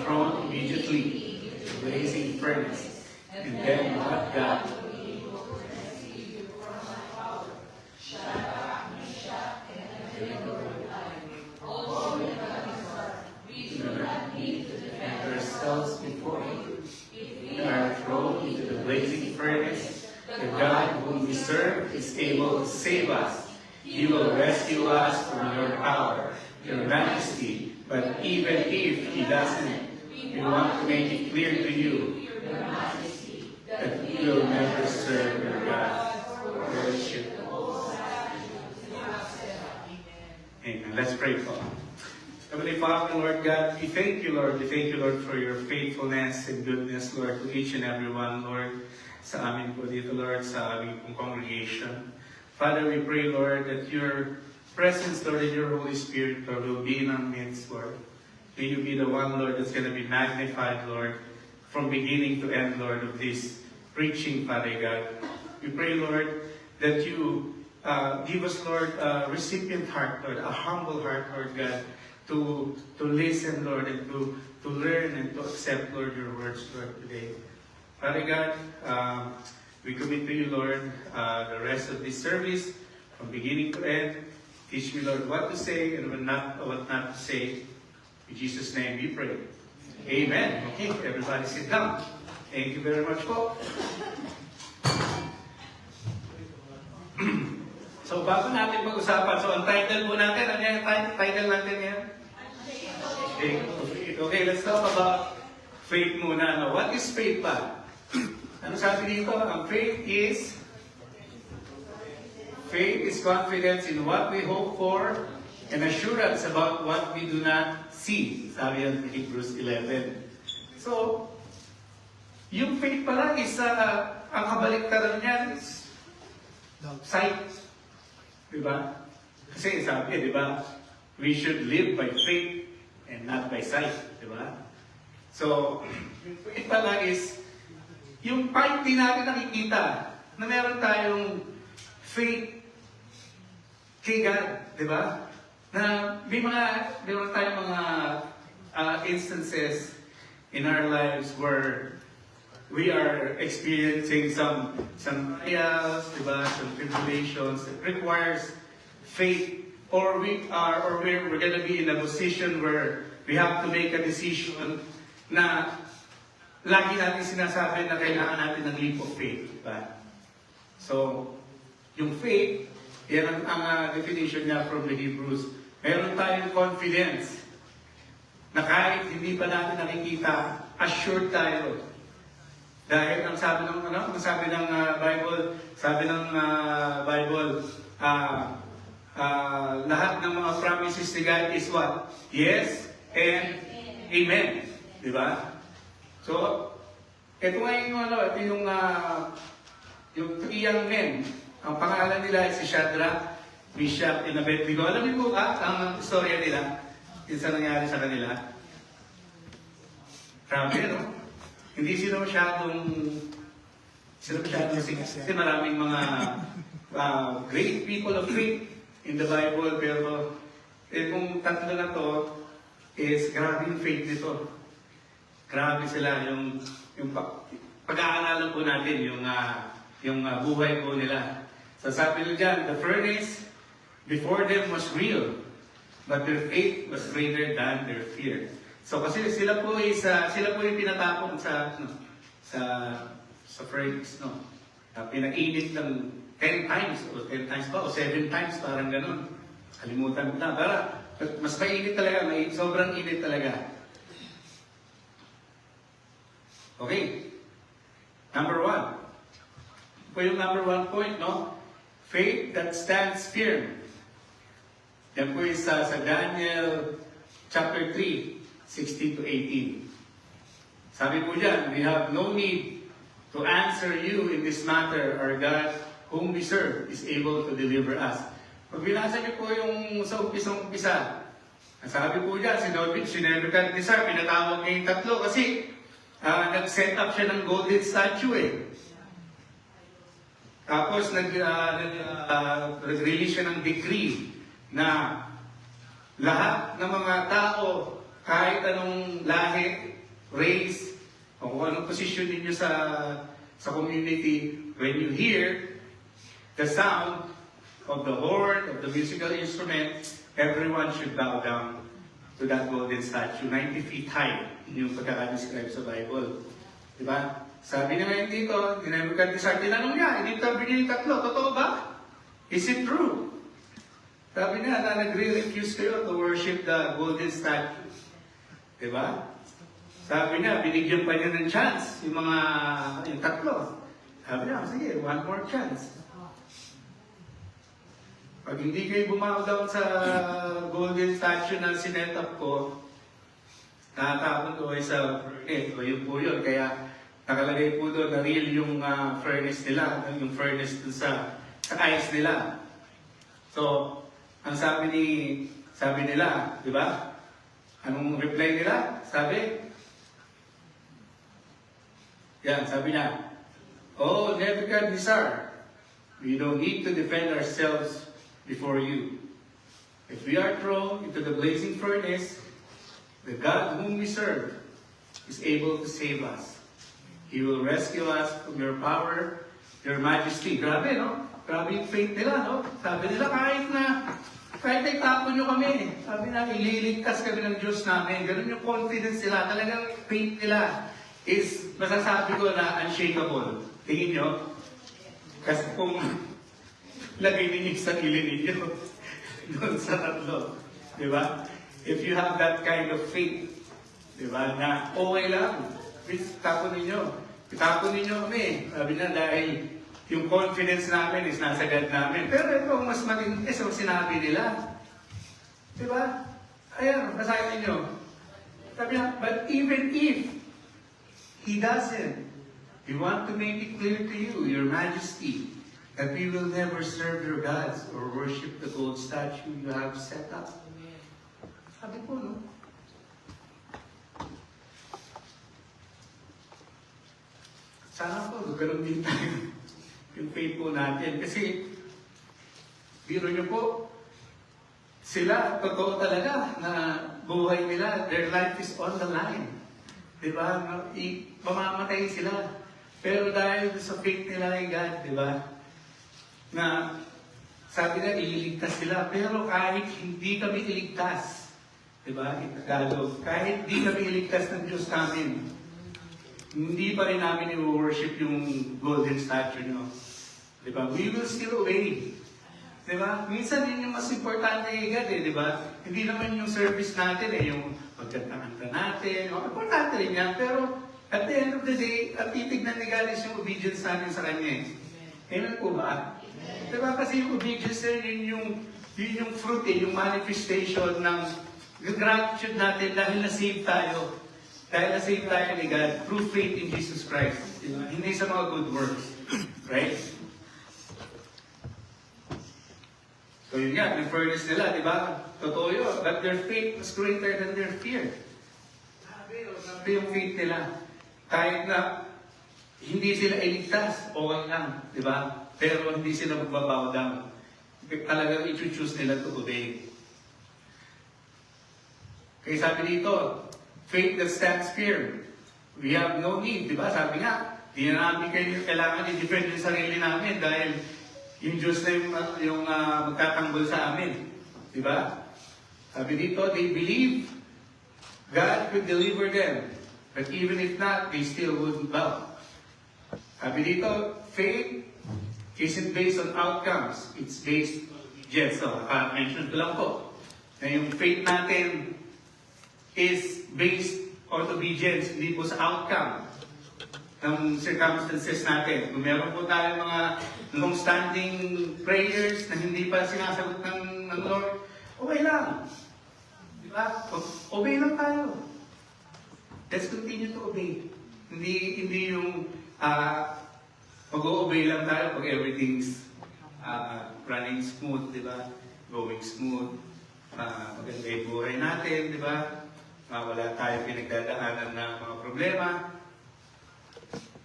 thrown immediately to blazing furnace, and then what God ourselves before you. We are thrown into the blazing furnace. The God whom we serve is able to save us. He will rescue us from your power, your majesty. But even if He doesn't, we want to make it clear to you that we will never serve your God. Worship. Amen. Let's pray, Father. Heavenly Father, Lord God, we thank you, Lord. We thank you, Lord, for your faithfulness and goodness, Lord, to each and every one, Lord, sa amin po dito, Lord, sa aming congregation. Father, we pray, Lord, that your presence, Lord, and your Holy Spirit, Lord, will be in our midst, Lord. May you be the one, Lord, that's going to be magnified, Lord, from beginning to end, Lord, of this preaching, Father God. We pray, Lord, that you give us, Lord, a recipient heart, Lord, a humble heart, Lord God, to listen, Lord, and to learn and to accept, Lord, your words, Lord, today. Father God, we commit to you, Lord, the rest of this service, from beginning to end. Teach me, Lord, what to say and what not to say. In Jesus' name we pray. Amen. Okay, everybody sit down. Thank you very much po. So, bago natin pag-usapan, so ang title po natin, ano yung title natin yan? Okay, let's talk about faith muna. No? What is faith ba? Ano sabi dito? Ang faith is confidence in what we hope for and assurance about what we do not see. Sabi yan sa Hebrews 11. So, yung faith pala is, ang kabaliktaran niyan is sight. Diba? Kasi sabi, diba? We should live by faith and not by sight. Diba? So, yung faith pala is yung part din natin nakikita na meron tayong faith kay God. Diba? Na meron tayong mga instances in our lives where we are experiencing some trials, diba? Some tribulations that requires faith, or we're going to be in a position where we have to make a decision na lagi natin sinasabi na kailangan natin ng leap of faith, diba? So, yung faith, yan ang definition niya from the Hebrews. Meron tayong confidence na kahit hindi pa natin nakikita, assured tayo. Dahil ang sabi ng Bible, lahat ng mga promises ni God is what? Yes and amen. Di ba? So, ito nga yung three young men. Ang pangalan nila ay si Shadrach, Meshach, and Abednego. Alam niyo po ba ang istorya nila? Yung sa nangyari sa kanila? Grabe, no? Hindi sila masyadong kasi maraming mga great people of faith in the Bible, pero kung tatlo na to is grabe yung faith nito. Grabe sila yung pag-aaralan po natin yung buhay po nila. So sabi nila dyan, the furnace before them was real, but their faith was greater than their fear. So kasi sila po yung pinatapong sa furnace, no. Pinainit ng 10 times o 7 times, parang ganun. Kalimutan ko na. Para mas mainit talaga, sobrang init talaga. Okay. Number 1. Po yung number 1 point, no? Faith that stands firm. Yan po is sa Daniel chapter 3. 16 to 18. Sabi po dyan, we have no need to answer you in this matter. Our God, whom we serve, is able to deliver us. Pag binasa niyo po yung sa umpisa, sabi po dyan, si Nebuchadnezzar, pinatawag niya yung tatlo kasi nag-set up siya ng golden statue eh. Tapos nag-release siya ng decree na lahat ng mga tao, kahit anong lahi, race, o kung anong position ninyo sa community, when you hear the sound of the horn, of the musical instrument, everyone should bow down to that golden statue, 90 feet high, yung pagkaka-describe sa Bible. Diba? Sabi na ngayon dito, tinanong niya, in-interview niya yung tatlo, totoo ba? Is it true? Sabi niya na nagre-refuse kayo to worship the golden statue. Diba? Sabi niya, binigyan pa niya ng chance yung tatlo. Sabi niya, sige, one more chance. Pag hindi kayo bumaw down sa golden statue na sinet up ko, nakatapon ko ay sa furnace. O yun po yun. Kaya nakalagay po doon na real yung furnace nila, yung furnace dun sa ice nila. So, ang sabi nila, di ba? Anong reply nila? Sabi niya, Oh, Nebuchadnezzar, We don't need to defend ourselves before you. If we are thrown into the blazing furnace, the God whom we serve is able to save us. He will rescue us from your power, your majesty. Grabe, no? Grabe yung faith nila, no? Sabi nila, kahit ay tapo nyo kami, sabi na, ililigtas kami ng Diyos namin. Ganun yung confidence nila. Talagang faith nila is, masasabi ko na unshakable. Tingin nyo? Kasi kung lagay ninyo sa sarili ninyo, doon sa tatlo. Di ba? If you have that kind of faith, di ba, na okay lang, tapon ninyo kami. Sabi na, dahil yung confidence namin is nasa God namin. Pero ito, mas matindi sa sinabi nila. Di ba? Ayan, basahin ninyo. Sabi na, but even if He doesn't, we want to make it clear to you, Your Majesty, that we will never serve your gods or worship the gold statue you have set up. Sabi po, no? Sana po, ganun din tayo yung faith po natin. Kasi, biro nyo po, sila, totoo talaga na buhay nila, their life is on the line. Diba? Mamamatay sila. Pero dahil sa faith nila kay God, diba? Na sabi na ililigtas sila, pero kahit hindi kami iligtas, diba? In Tagalog, kahit hindi kami iligtas ng Diyos namin, hindi pa rin namin i-worship yung golden statue nyo. Diba? We will still obey. Diba? Minsan yun yung mas importante kay God, diba? Hindi naman yung service natin, yung pagkanta natin, importante rin yan, pero at the end of the day, at titignan ni God is yung obedience natin sa Kanya. Amen po ba? Diba? Kasi yung obedience na yun yung fruit, yung manifestation ng gratitude natin dahil na-save tayo. Dahil na-save tayo ni God through faith in Jesus Christ. Diba? Hindi sa mga good works. Right? So yun nga, yung furnace nila, diba? Totoo yun. But their faith was greater than their fear. Sabi yung faith nila. Kahit na hindi sila iligtas, okay lang. Diba? Pero hindi sila magbabow down. Talagang i-choose nila to obey. Kaya sabi dito, faith that stands firm. We have no need, di ba? Sabi nga, di na namin kailangan i-defend yung sarili namin dahil yung Diyos na yung magtatanggol sa amin. Di ba? Sabi dito, they believe God could deliver them. But even if not, they still wouldn't bow. Sabi dito, faith isn't based on outcomes. It's based on obedience. So, mention ko lang po na yung faith natin is based on obedience, hindi po sa outcome ng circumstances natin. Kung meron po tayo mga long-standing prayers na hindi pa sinasagot ng Lord, okay lang. Di ba? Obey lang tayo. Let's continue to obey. Hindi yung mag-o-obey lang tayo pag everything's running smooth, di ba? Going smooth. Maganda yung buhay natin, di ba? Wala tayo pinagdadaanan ng mga problema.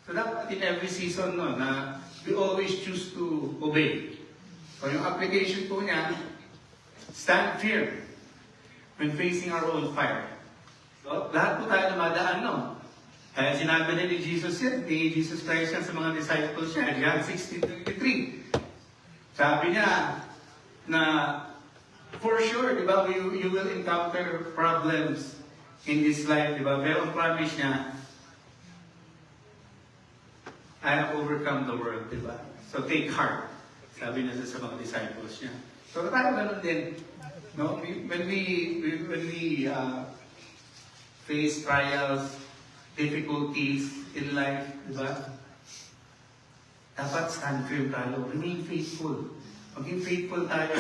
So dapat in every season no, na we always choose to obey. So yung application po niya, stand firm when facing our own fire. So, lahat po tayo namadaan, no? Kaya sinabi na ni Jesus Christ yan sa mga disciples niya, John 16:23. Sabi niya na for sure, di ba, you will encounter problems in this life, di ba? Pero ang promise niya, I have overcome the world, di ba? So take heart, sabi niya sa mga disciples niya. So tayo ganun din, no? When we face trials, difficulties in life, di ba? Dapat stand firm tayo, remain faithful. Maging faithful tayo.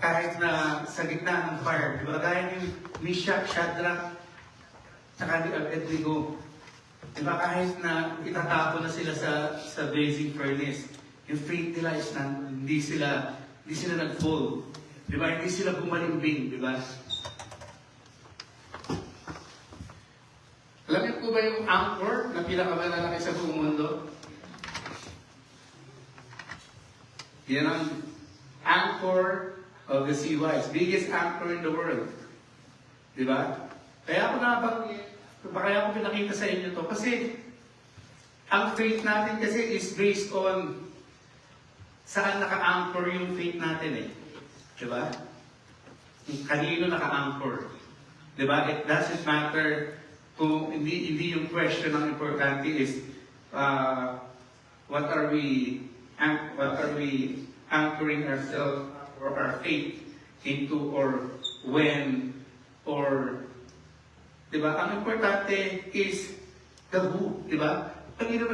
Kahit na sa gitna ng fire, di ba? Dahil yung Meshach, Shadrach, saka ni Abednego, di ba? Kahit na itatapo na sila sa blazing furnace, yung faith nila is hindi sila nag-fall. Di ba? Hindi sila bumalimbing, di ba? Alam niyo po ba yung anchor na pinakamalalaki sa buong mundo? Yan ang anchor of the CYs. Biggest anchor in the world. Di ba? Kaya ako pinakita sa inyo to. Kasi, ang faith natin kasi is based on saan naka-anchor yung faith natin eh. Di ba? Kanino naka-anchor. Di ba? It doesn't matter kung hindi yung question ang importante is what are we anchoring ourselves or our faith into, or when, or di ba? Ang importante is the who, di ba? Kanino ba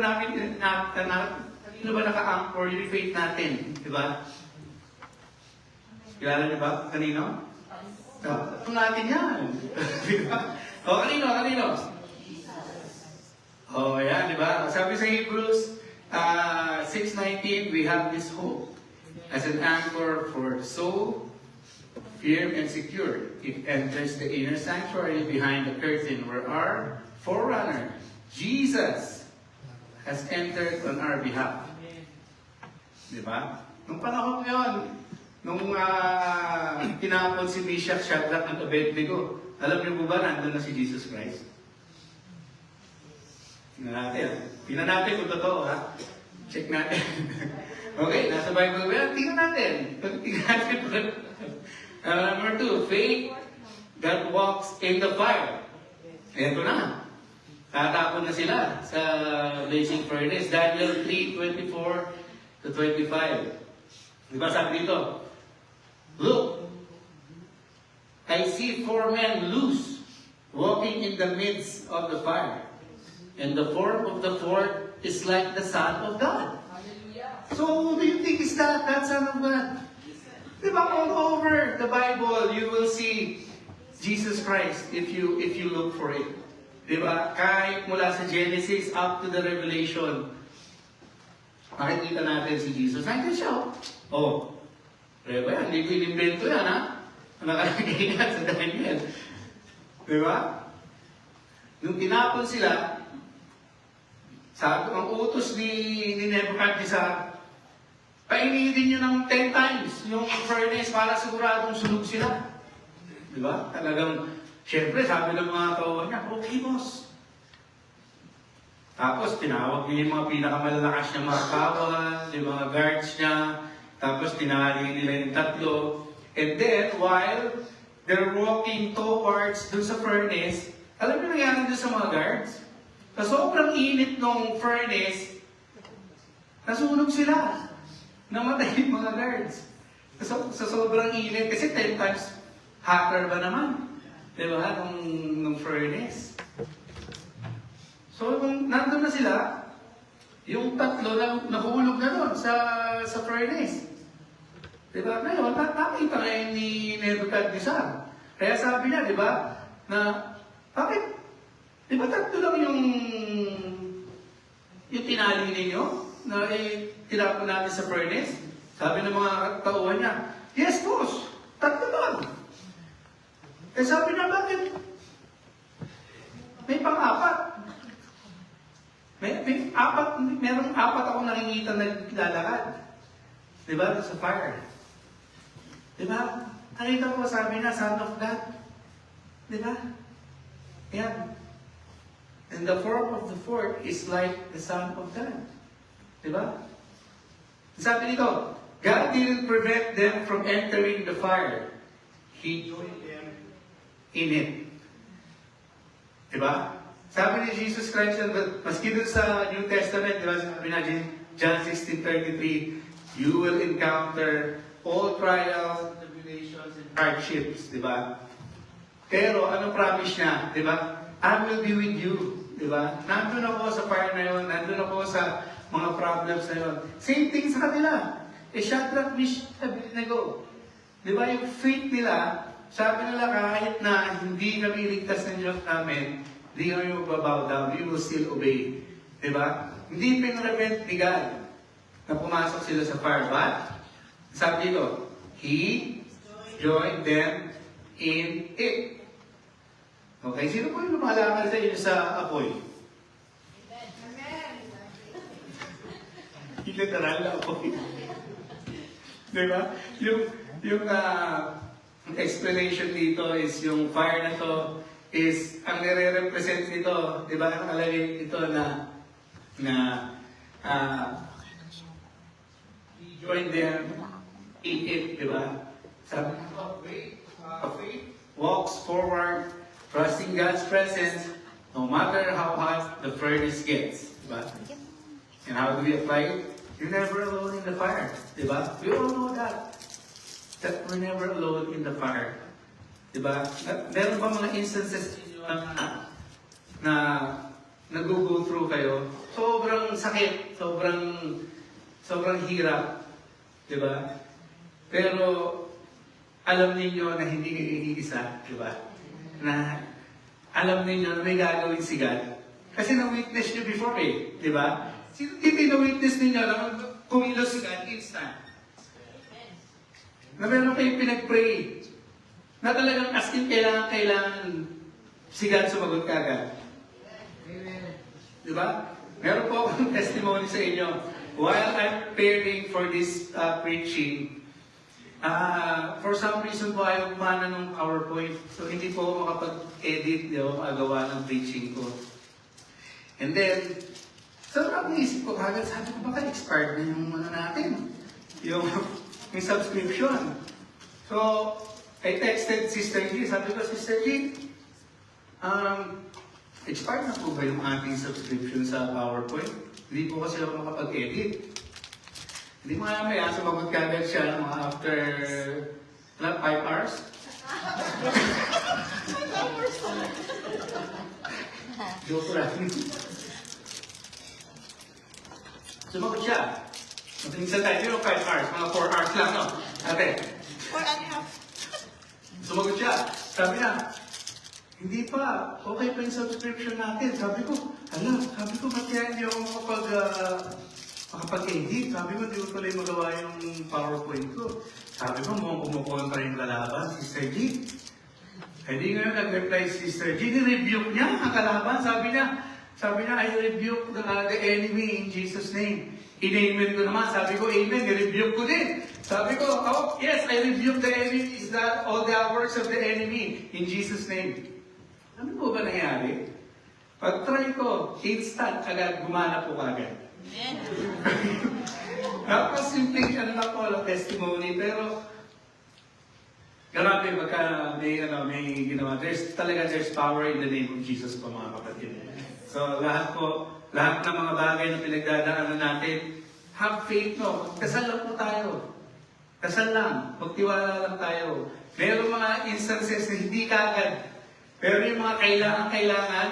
naka-anchor yung faith natin, di ba? Kilala niyo ba? Kanino? Ito natin yan. Di ba? O, kanino? O, yan, di ba? Sabi sa Hebrews 6:19, we have this hope as an anchor for the soul, firm and secure. It enters the inner sanctuary behind the curtain where our forerunner, Jesus, has entered on our behalf. Di ba? Nung panahon ngayon, nung tinapon si Meshach, Shadrach, at Abednego, alam niyo po ba, nandun na si Jesus Christ? Tingnan natin kung totoo, ha? Check natin. Okay, nasa Bible ba yan? Tingnan natin. Number 2, faith that walks in the fire. Ito na. Tatapon na sila sa blazing furnace. Daniel 3:24-25. Di ba sabi dito? Look, I see 4 men loose, walking in the midst of the fire. And the form of the fourth is like the Son of God. So, who do you think is that Son of God? Diba, all over the Bible, you will see Jesus Christ if you look for it. Diba? Kahit mula sa Genesis up to the Revelation, makikita natin si Jesus. Nandiyan siya. Oh, diba yan? Hindi ko inimbento yan, ha? Nakalagay yan sa Daniel. Diba? Nung tinapon sila, sabi, ang utos ni Nebuchadnezzar, painitin nyo ng 10 times yung furnace para siguradong sunog sila. Diba? Talagang, syempre, sabi ng mga tao niya, okay, boss. Tapos, tinawag niya yung mga pinakamalalakas niya mga kawal, yung mga guards niya, tapos tinali nila yung 3. And then, while they're walking towards dun sa furnace, alam niyo nangyari dun sa mga guards? Sa sobrang init ng furnace, nasunog sila. Namatay yung mga guards. Sa sobrang init, kasi 10 times hotter ba naman? Diba? Nung furnace. So, nung nandun na sila, yung 3 na nahulog na doon sa furnace. Diba? Ngayon, nakita ngayon ni Nebuchadnezzar. Kaya sabi niya, diba, na, bakit? Diba 3 lang yung tinali ninyo na tinapon natin sa furnace? Sabi ng mga tauhan niya, yes, boss, 3 lang. Eh sabi niya, bakit? May pang-4. Merong 4 ako nakikita na lalakad. Diba? Sa fire. Diba? Nakita ko, sabi niya, Son of God. Diba? Yan. And the form of the fourth is like the Son of God. Diba? Sabi nito, God didn't prevent them from entering the fire. He joined them in it. Diba? Sabi ni Jesus Christ, maski dun sa New Testament, diba, sabi na John 16:33, you will encounter all trials, tribulations, and hardships, diba? Pero, ano promise niya, diba? I will be with you, diba? Nandun ako sa fire na yun, nandun ako sa mga problems na yun. Same thing sa kanila. Shadrach, Meshach, Abednego. Diba, yung faith nila, sabi nila kahit na hindi kami ligtas ng Diyos namin, hindi kami magbabow down, we will still obey. Diba? Hindi pinrevent ni God na pumasok sila sa fire. But, sabi dito, He joined them in it. Okay, sino po yung lumalakad sa inyo sa apoy? Amen. Literal na apoy. Di ba? Yung explanation dito is yung fire na to is, ang nire-represent nito, di ba, nakalagay ito na join them in it, di ba? Sabi ko, faith walks forward, trusting God's presence, no matter how hot the furnace gets, di ba? And how do we apply it? You're never alone in the fire, di ba? We all know that we're never alone in the fire. Diba? Meron ba mga instances na nag-go through kayo? Sobrang sakit, sobrang hirap. Diba? Pero alam ninyo na hindi kayo iisa. Diba? Na alam ninyo na may gagawin si God. Kasi na-witness nyo before eh. Diba? Sino hindi na-witness ninyo na kumilos si God instant? Na meron kayo pinag-pray na talagang as in kailangan si God sumagot kagad. Diba? Meron po akong testimony sa inyo. While I'm preparing for this preaching, for some reason po ayaw kumana ng PowerPoint. So hindi po ako makapag-edit, di ako makagawa ng preaching ko. And then, sobrang naisip ko kagad, sabi ko baka expired na yung natin. Yung subscription. So, I texted Sister G. Sabi ko, Sister G, expired na po ba yung ating subscription sa PowerPoint? Hindi po kasi ako makapag-edit. Hindi mo maya, sumagot kagad siya mga after 5 hours. Joke lang. Sumagot siya. Matingin tayo, yung 5 hours, mga 4 hours lang, no? Ate. 4.5. Sumagot siya. Sabi niya, hindi pa, okay pa yung subscription natin. Sabi ko, ba't kaya hindi ako makapag-edit? Sabi ko, hindi ko pala yung magawa yung PowerPoint ko. Sabi ko, mukhang kumukontra yung kalaban, Sister G. Hindi ngayon nag-reply si Sister G, ni-rebuke niya ang kalaban. Sabi niya, I rebuke the enemy in Jesus' name. In-amen ko naman. Sabi ko, amen, ni-rebuke ko din. Sabi ko, oh, yes, I rebuke the enemy, is that all the works of the enemy in Jesus' name. Ano po ba nangyari? Pag-try ko, instant, agad, gumana po kagad. Napakasimpleng ano na po, testimony, pero grabe, pagka may ginawa. There's power in the name of Jesus po, mga kapatid. So, lahat ng mga bagay na pinagdadaanan natin, have faith, no? Dasal lang po tayo. Dasal lang. Magtiwala lang tayo. Meron mga instances na hindi kagad. Pero yung mga kailangan,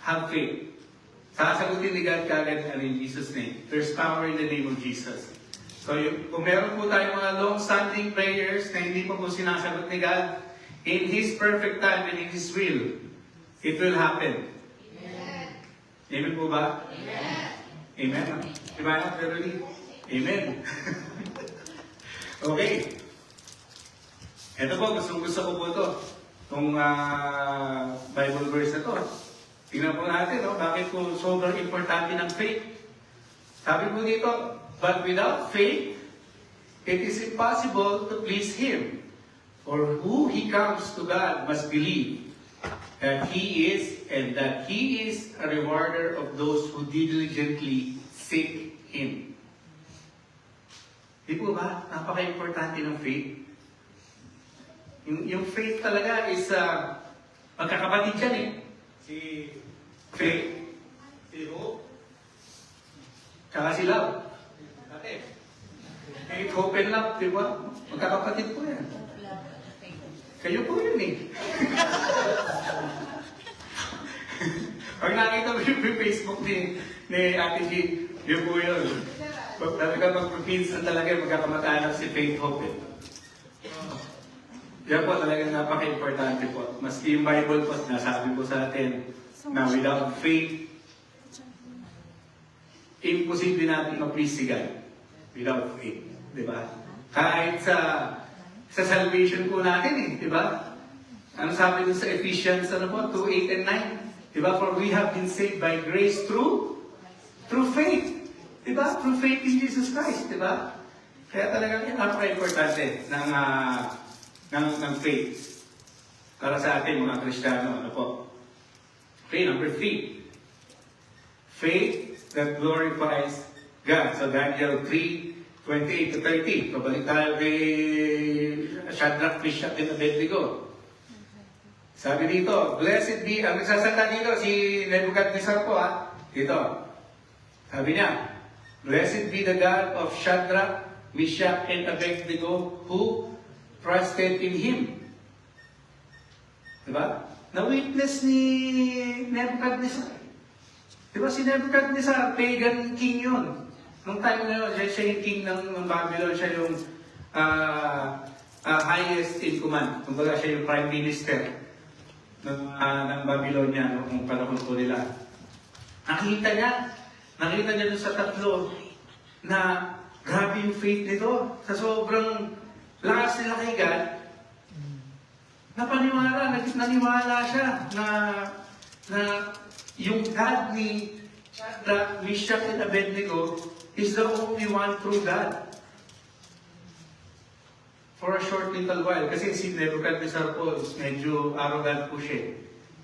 have faith. Sasagutin ni God kagad in Jesus' name. There's power in the name of Jesus. So, kung meron po tayong mga long-standing prayers na hindi pa po sinasagot ni God, in His perfect time and in His will, it will happen. Amen po ba? Amen. Diba na, Beverly? Amen. Okay. Ito po, gusto ko po ito. Itong Bible verse na ito. Tingnan po natin, no? Bakit po sobrang importante ng faith. Sabi po dito, but without faith, it is impossible to please Him. For who He comes to God must believe that He is, and that He is a rewarder of those who diligently seek Him. Di po ba? Napaka-importante ng faith. Yung faith talaga is, magkakapatid yan eh. Si Faith, si Hope, tsaka si Love. Faith, Hope, and Love, di ba? Magkakapatid po yan. Kayo po yun eh. Pag nakita mo yung Facebook ni Ate G, yun po yun. Talaga magpipinsan talaga yung magkakamatanak si Faith Hope. Yan po talagang napaka-importante po. Maski yung Bible po, nasabi po sa atin na without faith, imposible natin ma-please si God. Without faith. Diba? Kahit sa salvation po natin eh. Diba? Ano sabi dun sa Ephesians 2:8 and 9? Diba? For we have been saved by grace through faith. Di ba? Through faith in Jesus Christ, di ba? Kaya talagang napaka-importante ng faith para sa ating mga Kristiyano. Ano po? Okay, number 3. Faith that glorifies God. So Daniel 3:28 to 30. Pabalik tayo kay Shadrach, Meshach, and Abednego. Sabi dito, blessed be, ang nagsasalita dito, si Nebuchadnezzar po dito. Sabi niya, blessed be the God of Shadrach, Meshach, and Abednego who trusted in Him. Diba? Na-witness ni Nebuchadnezzar. Diba si Nebuchadnezzar, pagan king yun. Nung time na yun, siya yung king ng Babylon, siya yung highest in command. Kumbaga siya yung prime minister ng Babylonia noong panahon po nila. Nakita niya dun sa tatlo na grabe yung faith nito. Sa sobrang lakas nila kay God, naniwala siya na yung God ni Shadrach, Meshach, and Abednego is the only one true God. For a short little while. Kasi si Nebuchadnezzar po, medyo arrogant po siya.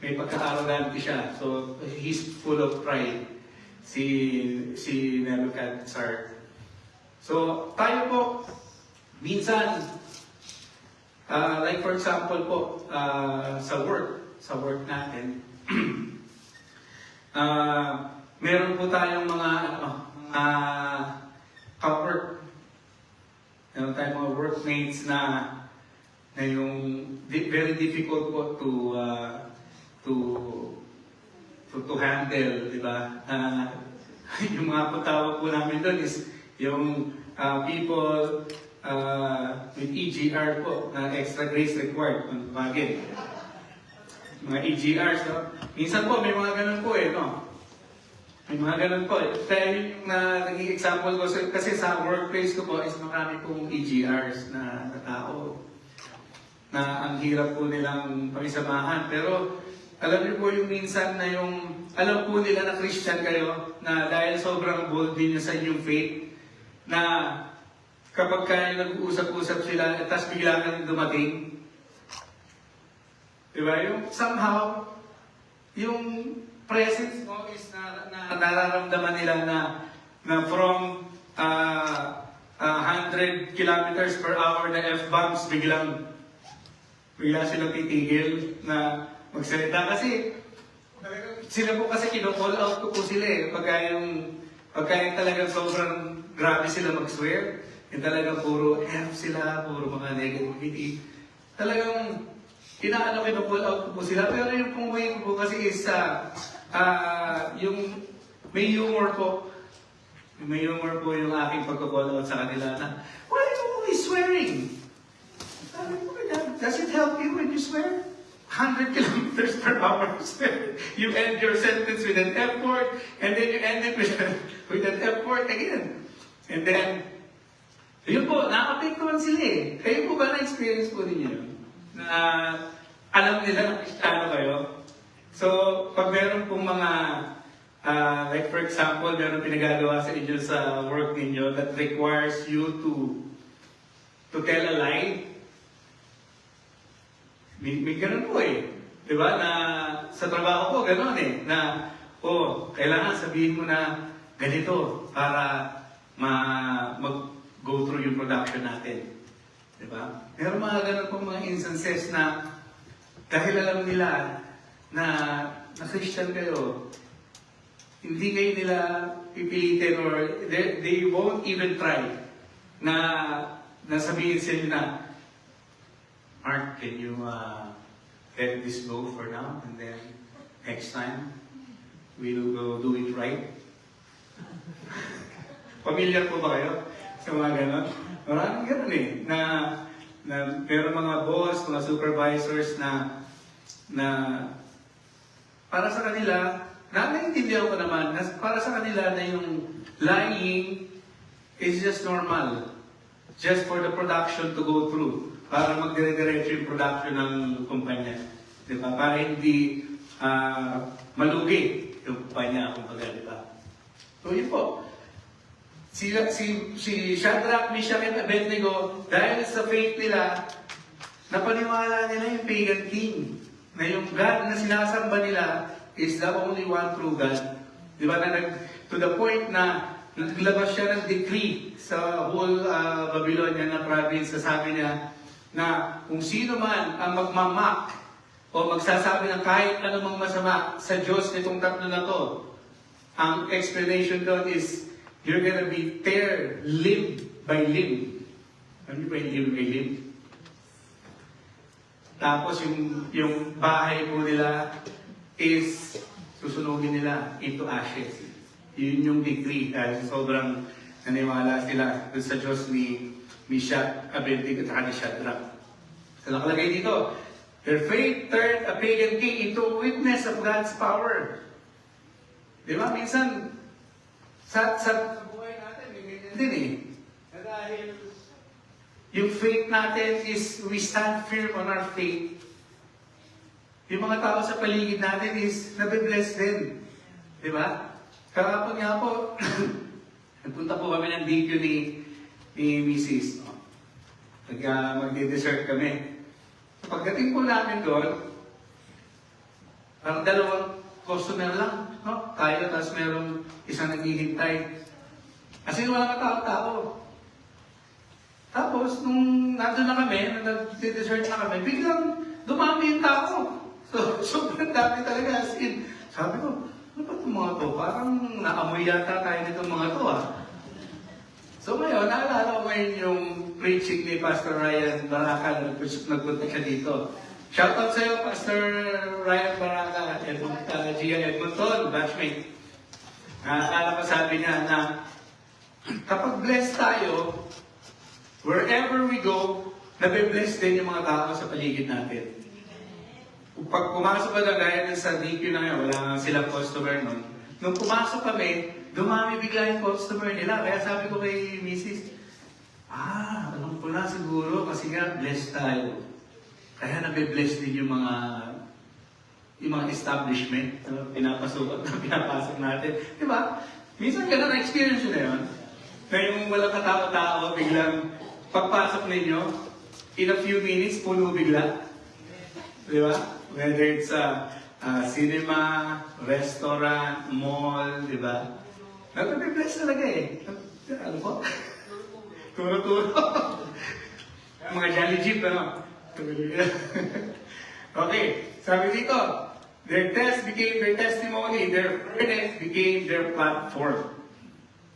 May pagka-arrogant siya. So, he's full of pride. Si Nebuchadnezzar. So, tayo po, minsan, like for example po, sa work natin, meron po tayong mga ka-work. Meron tayong mga workmates na yung very difficult po to handle, di ba? Yung mga tawag po namin doon is yung people with EGR po, na extra grace required, kung tawagin. Mga EGRs, no? Minsan po, may mga ganun po no? May mga ganun po Kaya yung naging example ko, kasi sa workplace ko po is marami pong EGRs na tao na ang hirap po nilang pakisamahan. Pero alam niyo po yung minsan na alam po nila na Christian kayo, na dahil sobrang bold din sa inyong faith, na kapag kayo nag-uusap-usap sila, tapos bigla kang dumating, diba? Yung somehow, yung presence mo is na nararamdaman nila na from 100 kilometers per hour na F-bombs, bigla silang titigil na magsalita. Kasi sila po kasi kino-call out ko po sila pagka yung talagang sobrang grabe sila mag-swear, yung talagang puro F sila, puro mga negativity. Talagang kino-call out ko po sila. Pero yung pong way ko po kasi is yung may humor po. May humor po yung aking pagko-call out sa kanila na, why are you always swearing? Does it help you when you swear? 100 kilometers per hour swear. You end your sentence with an F word, and then you end it with an F word again. And then, yun po, nakapektuhan sila Kayo po ba na-experience po ninyo yun? Na alam nila na Kristiyano kayo? So, pag meron pong mga, like for example, meron pinagagawa sa inyo sa work ninyo that requires you to tell a lie, may ganun po Diba? Na sa trabaho ko, ganun na, kailangan sabihin mo na ganito para mag-go through yung production natin. Diba? Pero mga ganun pong mga instances na dahil alam nila na Christian kayo, hindi kayo nila pipilitin or they won't even try na sabihin sa inyo na, Mark, can you let this go for now and then next time we'll go do it right? Familiar po ba kayo sa mga ganon? Maraming ganon na pero mga boss, mga supervisors na para sa kanila, naiintindihan ko naman, para sa kanila na yung lying is just normal. Just for the production to go through. Para magdire-diretso yung production ng kumpanya. Diba? Para hindi malugi yung kumpanya, kumbaga, diba? So yun po. si Shadrach, Meshach, and Abednego, dahil sa faith nila, napaniwala nila yung pagan king. Na yung God na sinasamba nila is the only one true God. Di ba? To the point na naglabas siya ng decree sa whole Babylonia na province. Sabi niya na kung sino man ang magmamak o magsasabi ng kahit anumang masama sa Diyos nitong tatlo na to, ang explanation doon is, you're gonna be tear limb by limb. Ano ba yung limb by limb? Tapos yung bahay po nila is susunugin nila into ashes. Yun yung decree dahil sobrang naniwala sila sa Diyos ni Meshach, Abednego at ni Shadrach. So nakalagay dito, their faith turned a pagan king into a witness of God's power. Di ba? Minsan, sa buhay natin, may ganyan din eh. Dahil yung faith natin is, we stand firm on our faith. Yung mga tao sa paligid natin is, nabibless din. Di ba? Kahapon nga po, nagpunta po kami ng video ni Mrs. No? Magdi-dessert kami. Pagdating po namin doon, parang dalawang customer lang. No? Tayo, tapos merong isang naghihintay. As in, wala katao-tao. Tapos, nung nandun na kami, nag-dessert na kami, biglang dumami yung tao. So, sobrang dami talaga. As in, sabi ko, ano ba itong mga to? Parang naamoy yata tayo nitong mga to ah. So ngayon, naalala ko ngayon yung preaching ni Pastor Ryan Baraka na nagpunta siya dito. Shoutout sa iyo, Pastor Ryan Baraka, Gia Edmonton, batchmate. Akala ko sabi niya na kapag blessed tayo, wherever we go, nabe-bless din yung mga tao sa paligid natin. Pag pumasok ka na gaya sa DQ na ngayon, wala nga silang customer nun. Nung pumasok kami, dumami bigla yung customer nila. Kaya sabi ko kay Mrs., alam ko na siguro kasi nga blessed tayo. Kaya nabe-bless din yung mga establishment na pinapasok natin. Diba? Minsan ganun na experience yun na yun. Na yung walang katao-tao, biglang pagpasok ninyo, in a few minutes, puno bigla. Diba? Whether it's a cinema, restaurant, mall, diba? Nagpe-bless talaga eh. Ano po? Turo-turo. Mga Jolly Jeep, ano? Okay, sabi dito, their test became their testimony, their furnace became their platform.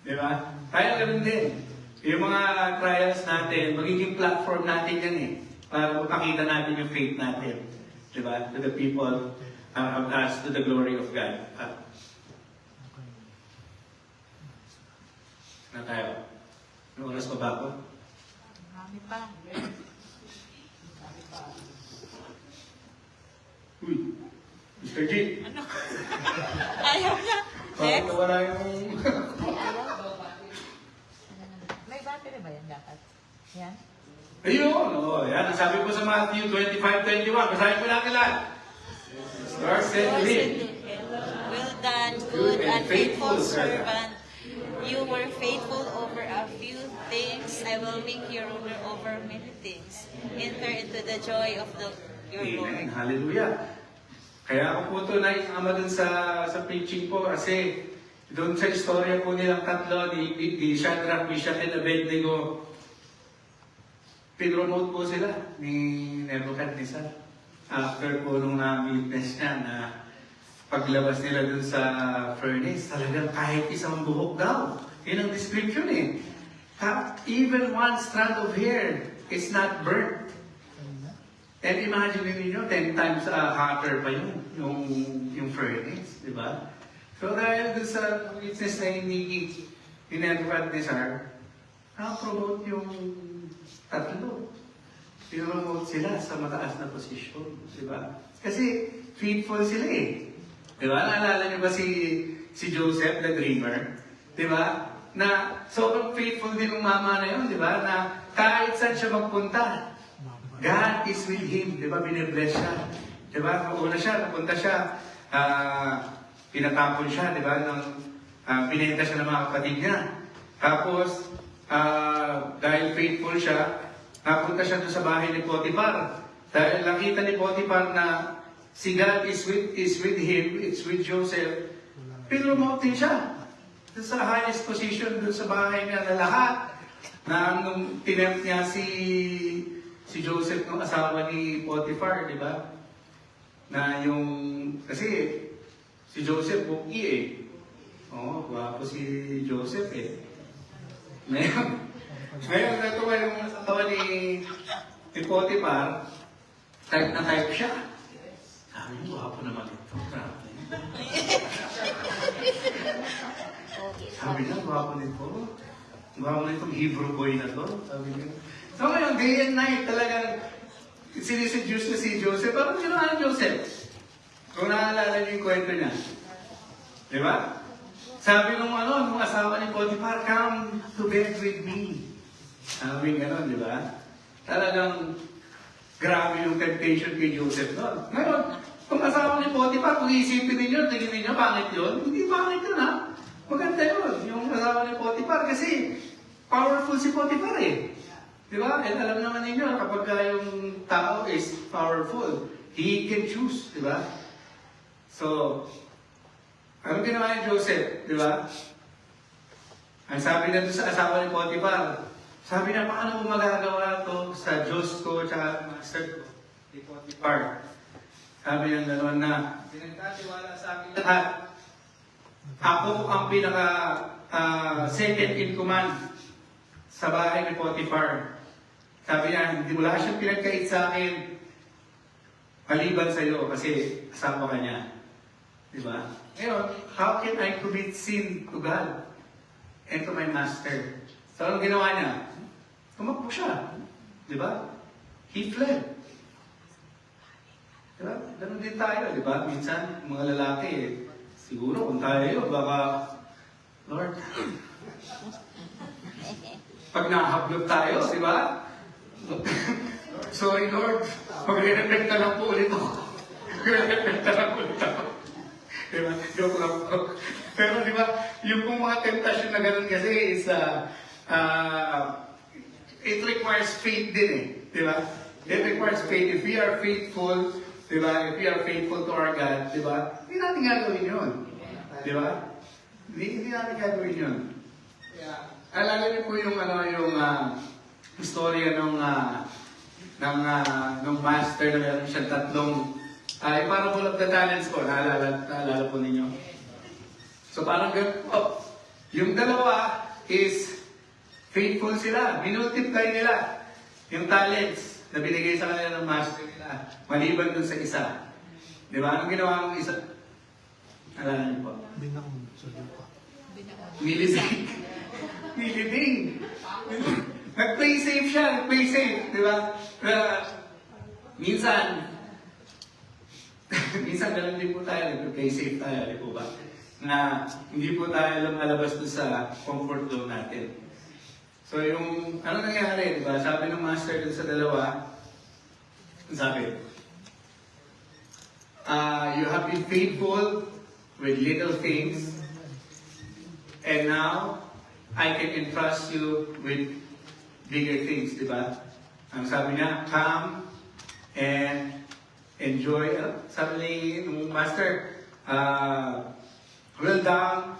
Diba? Kaya ganun din. Yung mga trials natin, magiging platform natin yan eh. Para makita natin yung faith natin. Diba? To the people of us, to the glory of God. Na tayo? May oras pa ba ako? Marami pa. Uy, Mr. G. Ano? Ayaw niya. Parang Next. nawala yung... May battery ba yan dapat? Yan? Ayun! Oh, yan. Ang sabi po sa Matthew 25:21. Basahin po natin lahat. Start said to him. Well done, good and faithful servant. You were faithful over a few things. I will make you ruler over many things. Enter into the joy of your Lord. Amen. Hallelujah. Kaya ako po ito naisama dun sa preaching po kasi doon sa istorya po nilang tatlo ni Shadrach, Meshach, and Abednego, pinromote po sila ni Nebuchadnezzar. After po nung na-witness niya na paglabas nila dun sa furnace, talagang kahit isang buhok daw. Yun ang description eh. Even one strand of hair is not burnt. And imagine niyo 10 times hotter pa yung furnace, di ba? So dahil dun sa witness na ni Nebuchadnezzar, na-promote yung tatlo. Pinromote sila sa mataas na posisyon, di ba? Kasi faithful sila eh. Di ba? Naalala niyo ba si Joseph, the dreamer? Di ba? Na sobrang faithful din ng mama na yun, di ba? Na kahit saan siya magpunta, God is with him, di ba? Binibless siya. Di ba? Una siya, napunta siya, pinatapon siya, di ba? Nang binenta siya ng mga kapatid niya. Tapos, dahil faithful siya, napunta siya doon sa bahay ni Potiphar. Dahil nakita ni Potiphar na si God is with him, it's with Joseph, pinromote siya sa highest position doon sa bahay niya na lahat. Na nung tinempt niya si Joseph nung asawa ni Potiphar, di ba? Na yung, kasi si Joseph buki eh. Oo, gwapo si Joseph eh. Ngayon, natuwa yung asawa ni Potiphar, type na type siya. Sabi niyo, gwapo naman ito. Grabe. Sabi niya, gwapo nito. Gwapo nitong Hebrew boy na to. Sabi niya. So ngayon, day and night talagang siniseduce na si Joseph. Parang ginawa ni Joseph. Kung naalala niyo yung kwento niya. Di ba? Sabi nung asawa ni Potiphar, come to bed with me. Sabi gano'n, di ba? Talagang grabe yung temptation kay Joseph doon. Ngayon, kung asawa ni Potiphar, kung isipin ninyo, tingin ninyo, pangit yun? Hindi pangit yun, ha? Maganda yun, yung asawa ni Potiphar, kasi powerful si Potiphar eh. Di ba? And alam naman ninyo, kapag yung tao is powerful, he can choose, di ba? So, ano ginawa ni Joseph, di ba? Ang sabi na doon sa asawa ni Potiphar, sabi na, paano mo magagawa to sa Diyos ko at master ko, ni Potiphar? Sabi niya gano'n na, pinagtatiwala sa akin lahat. Ako ang pinaka second in command sa bahay ni Potiphar. Sabi niya, hindi wala siyang pinagkait sa akin maliban sa iyo kasi asawa ka niya. Diba? Ngayon, how can I commit sin to God and to my master? So, anong ginawa niya? Tumakbo siya. Diba? He fled. Diba? Ganun din tayo, diba? Minsan, mga lalaki, siguro kung tayo, baka, Lord, pag nahablot tayo, diba? Sorry, Lord, magre-repent na lang po ulit ako. Magre-repent na lang ulit ako. Diba? Joke lang po. Pero diba, yung pong mga temptation na ganun kasi is, it requires faith din eh. Diba? It requires faith. If we are faithful, diba? If we are faithful to our God, diba? Hindi natin gagawin yun. Diba? Hindi natin gagawin yun. Alala niyo po yung istorya nung master na meron siyang tatlong parang full of the talents ko. Naalala po ninyo. So parang yung dalawa is faithful sila. Minultiply nila yung talents na binigay sa kanila ng master nila. Maliban dun sa isa. Di ba? Anong ginawa ng isa? Alala niyo po? Binakong sa lupa. Nilibing. Nilibing. Nag-play safe siya. Nag-play safe. Di ba? Minsan ganun din po tayo. Nag-play safe tayo. Di po ba? Na hindi po tayo lumalabas doon sa comfort zone natin. So yung, ano nangyari? Di ba? Sabi ng master dun sa dalawa, sabi, you have been faithful with little things, and now I can entrust you with bigger things, di ba? Ang sabi niya, come and enjoy. Sabi ni master, well done,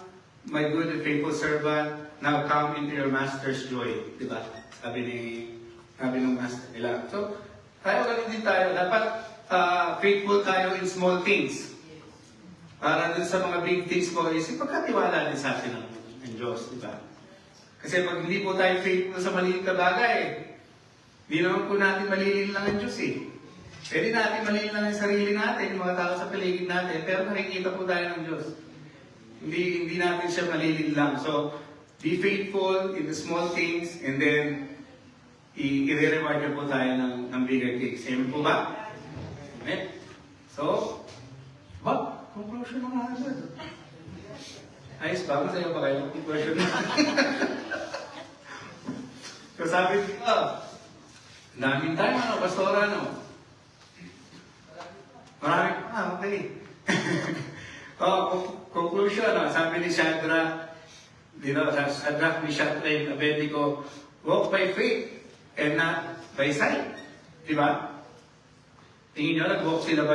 my good and faithful servant, now come into your master's joy. Di ba? Sabi ng master nila. So, tayo ganun din tayo. Dapat faithful tayo in small things. Para dun sa mga big things po, is ipagkatiwala din sa atin ng Diyos, di ba? Kasi pag hindi po tayo faithful sa maliit na bagay, hindi naman po natin malilin lang ang Diyos eh. Pwede natin malilin lang ang sarili natin, yung mga tao sa paligid natin, pero nakikita po tayo ng Diyos. Hindi natin siya malilin lang. So, be faithful in the small things, and then, i-reward niyo po tayo ng bigger things. Amen po ba? Amen. So, conclusion na nga agad. Ayos ba? Masaya pa kayo? Conclusion na. So sabi ko, daming tayo, pastora, Marami okay. Conclusion, sabi ni Shadrach, Shadrach, Meshach, and Abednego walk by faith and not by sight. Di ba? Tingin nyo, nag-walk sila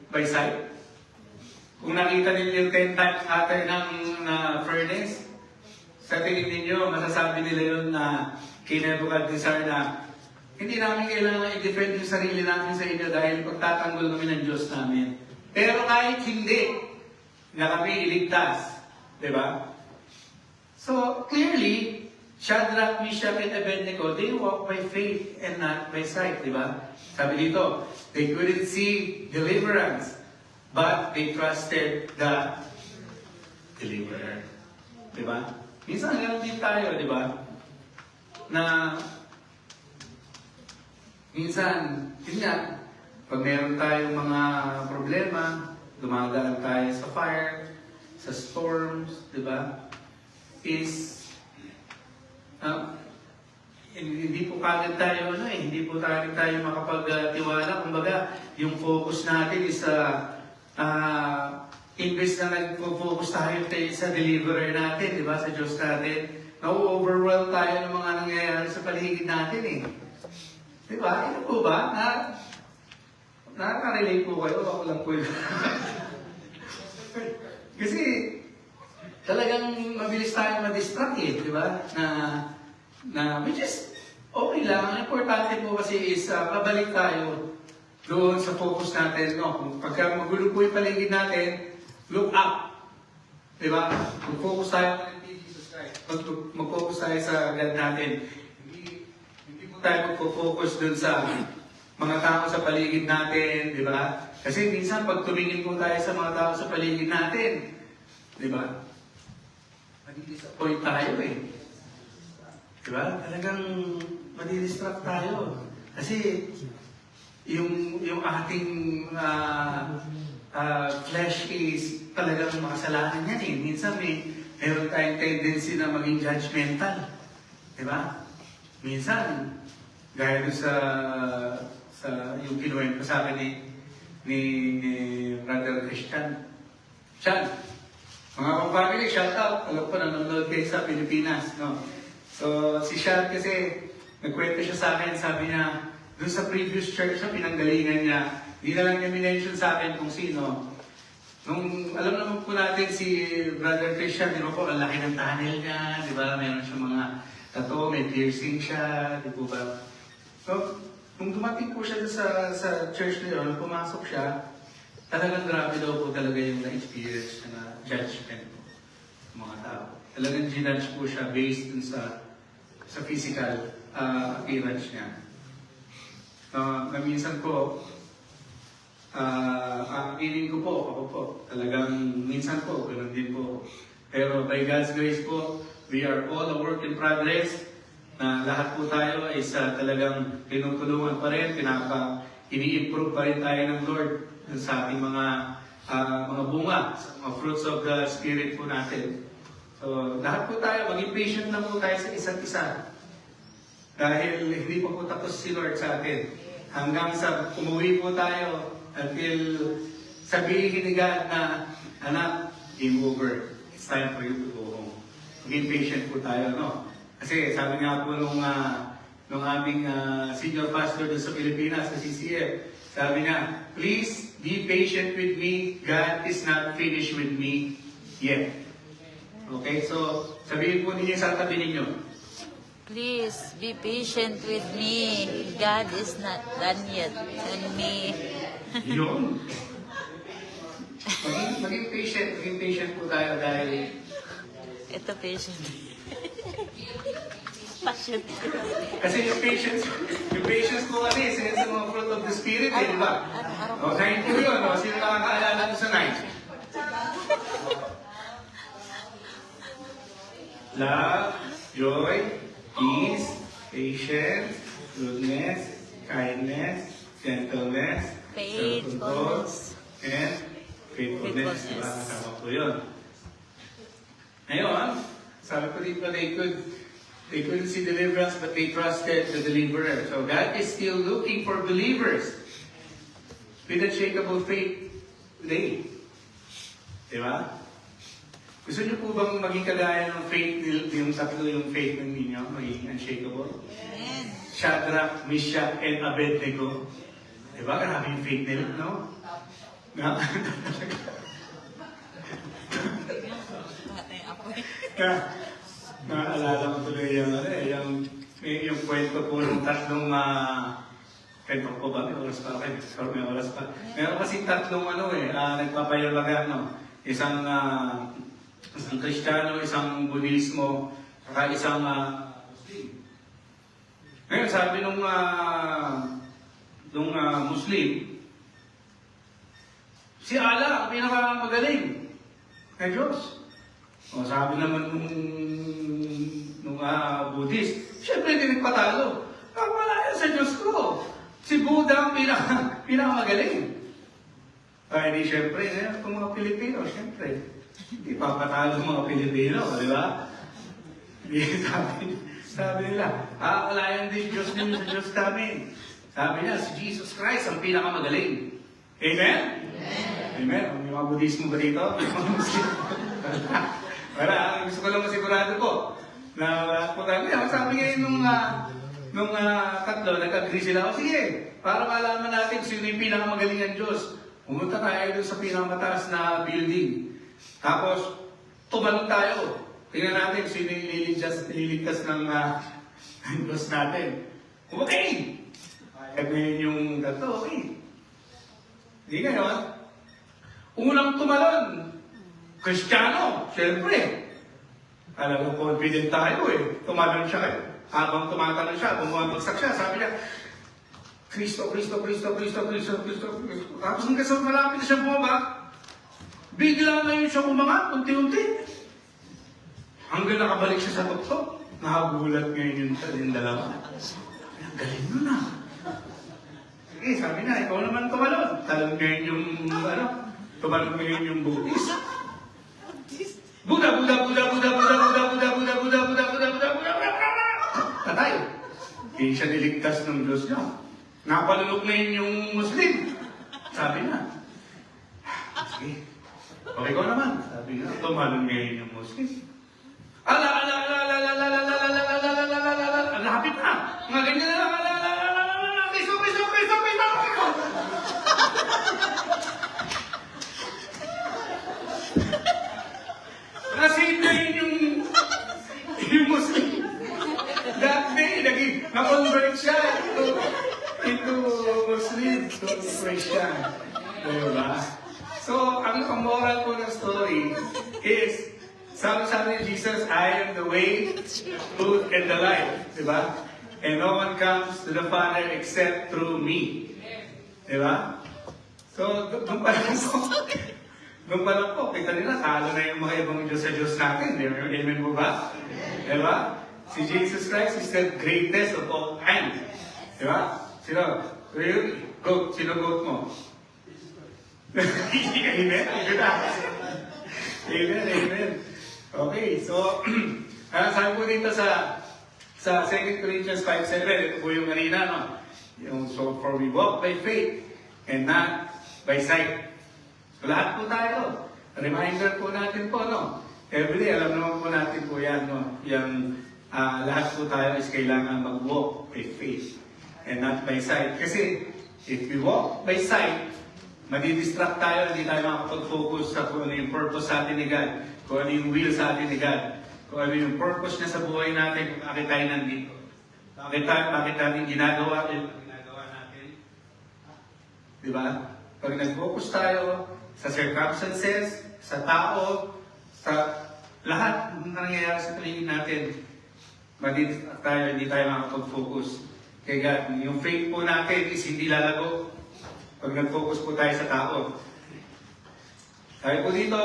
by sight? Kung nakita ninyo yung 10 times hotter ng furnace, sa tingin ninyo, masasabi nila yun na kay Nebuchadnezzar na hindi namin kailangan i-defend yung sarili namin sa inyo dahil pagtatanggol kami ng Diyos namin. Pero kahit hindi, na kami iligtas. Diba? So, clearly, Shadrach, Meshach, and Abednego, they walk by faith and not by sight. Diba? Sabi dito, they couldn't see deliverance, but they trusted the deliverer. Diba? Minsan gano'n din tayo, diba? Na minsan, yun nga, pag meron tayong mga problema, dumadaan tayo sa fire, sa storms, di ba? Hindi po kagad tayo, hindi po tayo makapagtiwala. Kumbaga, yung focus natin is imbes na nag-focus tayo sa deliverer natin, di ba? Sa Diyos natin. Na-overwhelm tayo ng mga nangyayari sa paligid natin eh. Di ba? Ito po ba? Nakaka-relate po kayo? Ako lang po yun. Kasi talagang mabilis tayo ma-distract eh, di ba? Which is okay lang. Ang importante po kasi is babalik tayo doon sa focus natin. No? Kung pagka magulo po yung paligid natin, look up. Di ba? Mag-focus tayo kay Jesus Christ. Mag-focus tayo sa God natin. Hindi po tayo mag-focus doon sa mga tao sa paligid natin, di ba? Kasi minsan pag tumingin po tayo sa mga tao sa paligid natin, di ba? Madi-disappoint tayo eh. Di ba? Talagang madi-distract tayo. Kasi yung ating flesh is talagang makasalanan yan eh. Minsan meron tayong tendency na maging judgmental. Di ba? Minsan, gaya doon sa yung kinuwento sa akin ni Brother Christian. Sean, mga kapamilya, shout out. Alam ko, nanonood kayo sa Pilipinas. No? So, si Sean kasi, nagkwento siya sa akin, sabi niya, doon sa previous church na pinanggalingan niya, hindi na lang niya minention sa akin kung sino. Alam naman po natin si Brother Christian, di ba po, ang laki ng tunnel niya, di ba? Meron siya mga tattoo, may piercing siya, di po ba? So, nung dumating po siya sa church na yun, pumasok siya, talagang grabe daw po talaga yung na-experience na judgment ng mga tao. Talagang ginudge po siya based dun sa physical appearance niya. Na minsan po, feeling ko po, ako po, talagang minsan po, ganoon din po. Pero by God's grace po, we are all a work in progress. Na lahat po tayo ay talagang tinutulungan pa rin, ini-improve pa rin tayo ng Lord sa ating mga bunga, sa mga fruits of the Spirit po natin. So, lahat po tayo, maging patient lang po tayo sa isa't isa. Dahil hindi pa po tapos si Lord sa atin. Hanggang sa umuwi po tayo until sabihin ni God na, anak, game over. It's time for you to go home. Maging patient po tayo, no? Kasi sabi nga po nung aming senior pastor doon sa Pilipinas, sa CCF, sabi niya, please be patient with me. God is not finished with me yet. Okay, so sabihin po ninyo sa tabi ninyo. Please be patient with me. God is not done yet with me. Yun. Maging patient po tayo dahil Ito patient. Passion. kasi yung patience po kasi isa yan sa mga fruit of the Spirit, di ba? O, kain po yun. O, sino nakakaalala doon sa night? Love, joy, peace, patience, goodness, kindness, gentleness, self-control, and faithfulness. Diba? Kasama po yun. Ngayon, sabi ko dito, they couldn't see deliverance, but they trusted the deliverer. So God is still looking for believers with unshakable faith today. Diba? Gusto niyo po bang maging kagaya ng faith, yung tatlo yung faith ng ninyo, maging unshakable? Shadrach, Meshach, and Abednego. Diba? Grabe yung faith nila, no? Na? Naalala ko tuloy yung kwento po ng tatlong kwento ko ba? May oras pa. Okay, sorry, may oras pa. Meron kasi tatlong nagpapayalaga, no? Isang Kristiyano, isang Budismo, saka isang Muslim. Ngayon, sabi nung Muslim, si Allah ang pinakamagaling kay Diyos. O sabi naman nung Buddhist, siyempre hindi nagpatalo. Wala yan sa Diyos ko. Si Buddha ang pinakamagaling. Ay, di siyempre, itong mga Pilipino, siyempre. Hindi papatalo ng mga Pilipino, di ba? Sabi nila, wala yan din Diyos ninyo sa Diyos namin. Sabi niya, si Jesus Christ ang pinakamagaling. Amen? Amen. May mga Budismo ba dito? May mga Muslim. Wala, gusto ko lang masigurado po. Sabi ngayon nung tatlo, nag-agree sila. Sige, para malaman natin sino yung pinakamagaling ang Diyos. Pumunta tayo doon sa pinakamataas na building. Tapos, tumalon tayo. Tingnan natin sino yung nililigtas ng Diyos natin. Okay! Kaya ngayon yung tatlo, okay. Hindi ngayon. Unang tumalon, Kristiyano, siyempre. Alam mo, confident tayo Tumalon siya Habang tumatalon siya, bumabagsak siya, sabi niya, Kristo, Kristo, Kristo, Kristo, Kristo, Kristo, Kristo. Tapos hanggang sa malapit na siya bumaba, bigla ngayon siya bumangat, unti-unti. Hanggang nakabalik siya sa tuktok, nakagulat ngayon yung dalawa. Ang galing nun Sige, sabi niya, ikaw naman tumalon. Talon ngayon yung, tumalon ngayon yung Buddhist. Buddha, Buddha, Buddha, Buddha, Buddha, Buddha, Buddha, Buddha, Buddha, Buddha, Buddha, Buddha, Buddha, Patay. Hindi siya niligtas ng Diyos niya. Napalunok na yun yung Muslim. Sabi na. Sige. Okay ko naman. Sabi na, tumalon ngayon yung Muslim. Lapit na. Mga ganyan na lang. Kristo, Kristo, Kristo, Kristo, Kristo. Kasi yun yung Muslim. That day, na-convert siya into Muslim, to Christian. Diba? So, ang moral po ng story is, sabi ni Jesus, I am the way, truth, and the life. Diba? And no one comes to the Father except through me. Diba? So, doon pa lang po, kita nila, talo na yung mga ibang Diyos sa Diyos natin. Amen po ba? Diba? Si Jesus Christ is the greatest of all time. Diba? Sino? Sino goat mo? Amen? Amen, amen. Okay, so, sabi po dito sa 2 Corinthians 5:7, ito po yung kanina, no? So, for we walk by faith and not by sight. So, lahat po tayo. Reminder po natin po, no? Everyday, alam naman po natin po yan, no? Lahat po tayo is kailangan mag-walk by faith and not by sight. Kasi, if we walk by sight, madidistract tayo, hindi tayo makapag-focus sa kung ano yung purpose sa atin ni God, kung ano yung will sa atin ni God, kung ano yung purpose niya sa buhay natin, kung bakit tayo nandito. Bakit natin ginagawa natin. Diba? Pag nag-focus tayo sa circumstances, sa tao, sa lahat ng nangyayari sa paligid natin, madidistract tayo, hindi tayo makapag-focus kay God. Yung faith po natin is hindi lalago pag nag-focus po tayo sa tao. Sabi po dito,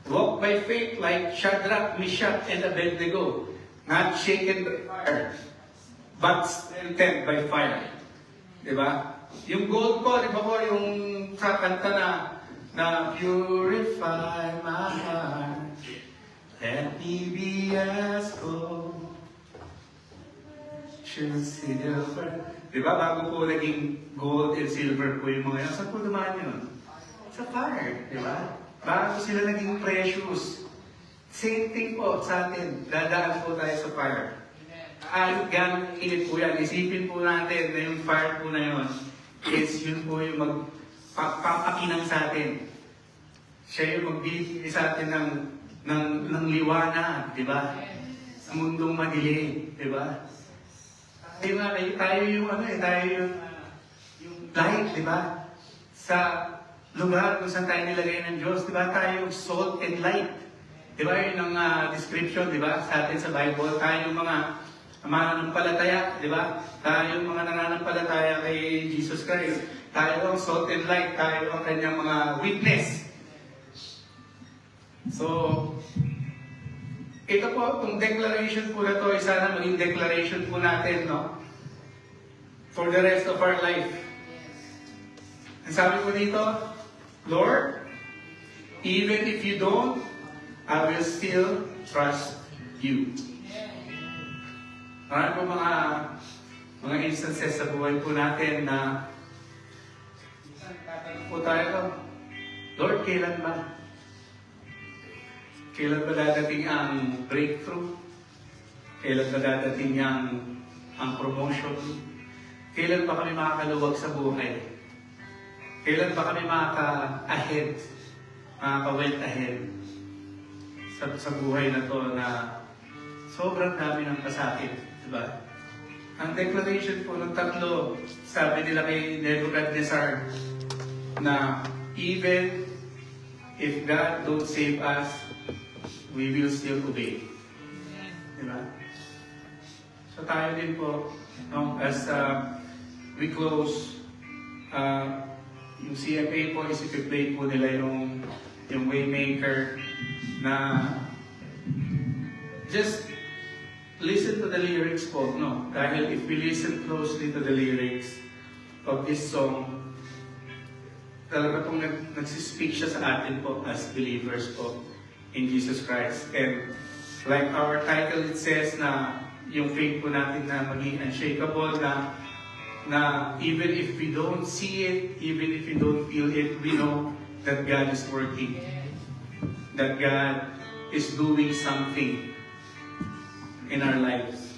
walk by faith like Shadrach, Meshach, and Abednego, not shaken by fire, but strengthened by fire. Diba? Yung gold po, di ba po, yung sa kanta na purify my heart, let me be as gold, silver. Diba? Bago po naging gold and silver po yung mga yan. Saan po dumaan yun? sa fire, di ba? Bago sila naging precious. Same thing po sa atin. Dadaan po tayo sa fire. Gano'ng init po yan. Isipin po natin na yung fire po na yun is yun po yung magpapakinang sa atin. Siya yung magbibigay sa atin ng liwanag, di ba? Sa mundong madilim, di ba? Tayo yung light, di ba? Sa lugar kung saan tayo nilagay ng Diyos, di ba? Tayo yung salt and light. Di ba? Yun ang description, di ba? Sa atin sa Bible, tayo yung mga mananampalataya, di ba? Tayo yung mga nananampalataya kay Jesus Christ. Tayo ang salt and light. Tayo ang kanyang mga witness. So, ito po, itong declaration po na to, sana maging declaration po natin, no? For the rest of our life. Ang sabi ko dito, Lord, even if you don't, I will still trust you. Marami po mga instances sa buhay po natin na tatanong po tayo, Lord, kailan ba? Kailan ba dadating ang breakthrough? Kailan ba dadating ang promotion? Kailan ba kami makakaluwag sa buhay? Kailan ba kami makaka-ahead? Makaka-went ahead? Sa buhay na to na sobrang dami ng kasakit. Diba? Ang declaration po ng tatlo, sabi nila kay Nebuchadnezzar na even if God don't save us, we will still obey. Diba? So tayo din po, no, as we close, yung CFA po is ipi-play po nila yung Waymaker na just listen to the lyrics po, no? Dahil if we listen closely to the lyrics of this song, talaga pong nagsispeak siya sa atin po as believers po in Jesus Christ. And like our title, it says na yung faith po natin na maging unshakable, na even if we don't see it, even if we don't feel it, we know that God is working. That God is doing something in our lives.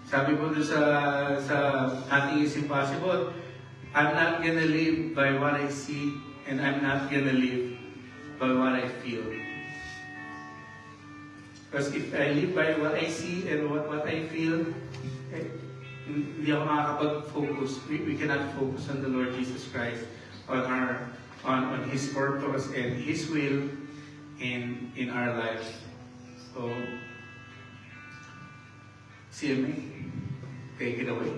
Sabi po doon sa Nothing is Impossible, I'm not gonna live by what I see, and I'm not gonna live by what I feel. Because if I live by what I see and what I feel, hindi ako makakapag-focus. We cannot focus on the Lord Jesus Christ, on His purpose and His will in our lives. So, CMA, take it away.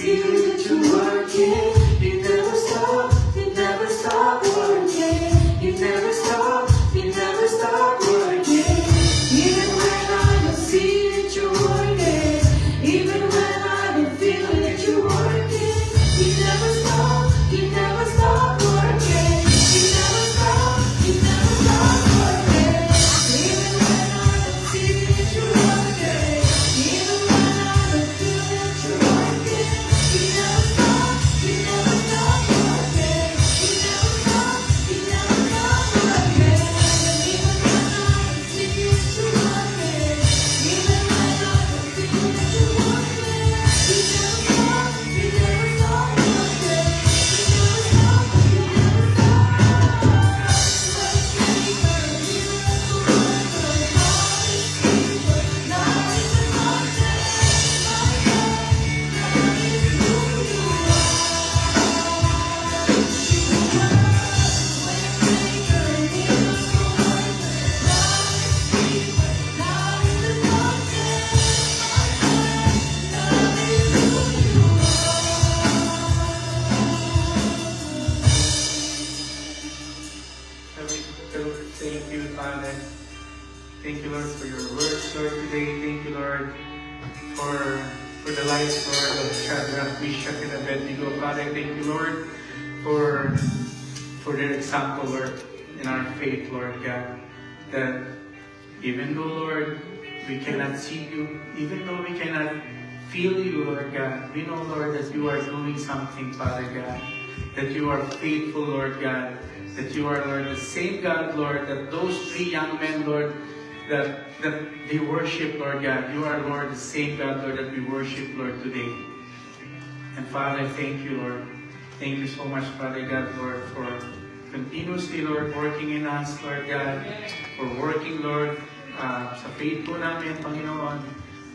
see that you're working. You never stop working. You never stop working. Even when I don't see that you're working, even when I don't feel that you're working, you never stop working. You never stop working. Even when I don't see that you're working, even when I don't feel that you're working, you never stop working. You never stop working. Even when I don't see that you're working, even when I don't feel that you're working, you never stop working. You never stop. Thank you, Father. Thank you, Lord, for your words, Lord, today. Thank you, Lord, for the lives, Lord, of Shadrach, Meshach, and Abednego. Father, thank you, Lord, for their example, Lord, in our faith, Lord God, that even though, Lord, we cannot see you, even though we cannot feel you, Lord God, we know, Lord, that you are doing something, Father God, that you are faithful, Lord God, that you are, Lord, the same God, Lord, that those three young men, Lord, that they worship, Lord God. You are, Lord, the same God, Lord, that we worship, Lord, today. And Father, thank you, Lord. Thank you so much, Father God, Lord, for continuously, Lord, working in us, Lord God, for working, Lord, sa faith po namin, Panginoon.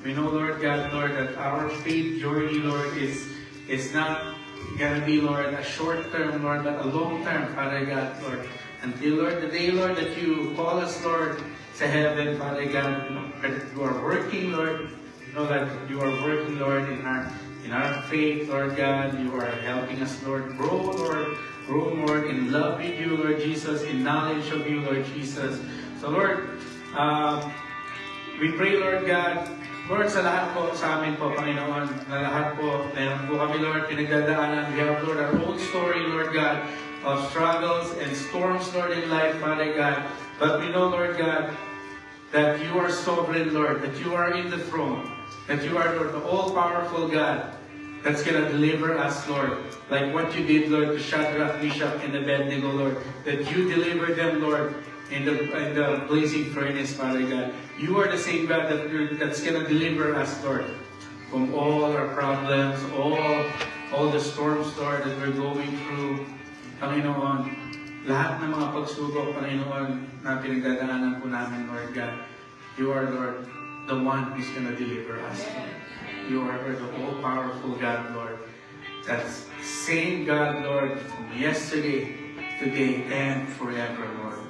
We know, Lord God, Lord, that our faith journey, Lord, is not gonna be, Lord, a short term, Lord, but a long term, Father God, Lord. Until, Lord, the day, Lord, that you call us, Lord, to heaven, Father God, that you are working, Lord. Know that you are working, Lord, in our faith, Lord God. You are helping us, Lord, grow, Lord, in love with you, Lord Jesus, in knowledge of you, Lord Jesus. So, Lord, we pray, Lord God, Lord, sa lahat po sa amin po, Panginoon, na lahat po, meron po kami, Lord, pinagdadaanan. We have, Lord, our own story, Lord God, of struggles and storms, Lord, in life, Father God. But we know, Lord God, that you are sovereign, Lord, that you are in the throne, that you are, Lord, the all-powerful God that's going to deliver us, Lord, like what you did, Lord, to Shadrach, Meshach, and Abednego, Lord, that you delivered them, Lord, in the blazing furnace, Father God. You are the same God that's going to deliver us, Lord, from all our problems, all the storms, Lord, that we're going through. Panginoon, lahat ng mga pagsubok, Panginoon, na pinagdadaanan po namin, Lord God. You are, Lord, the one who's going to deliver us, Lord. You are, Lord, the all-powerful God, Lord. That's same God, Lord, from yesterday, today, and forever, Lord.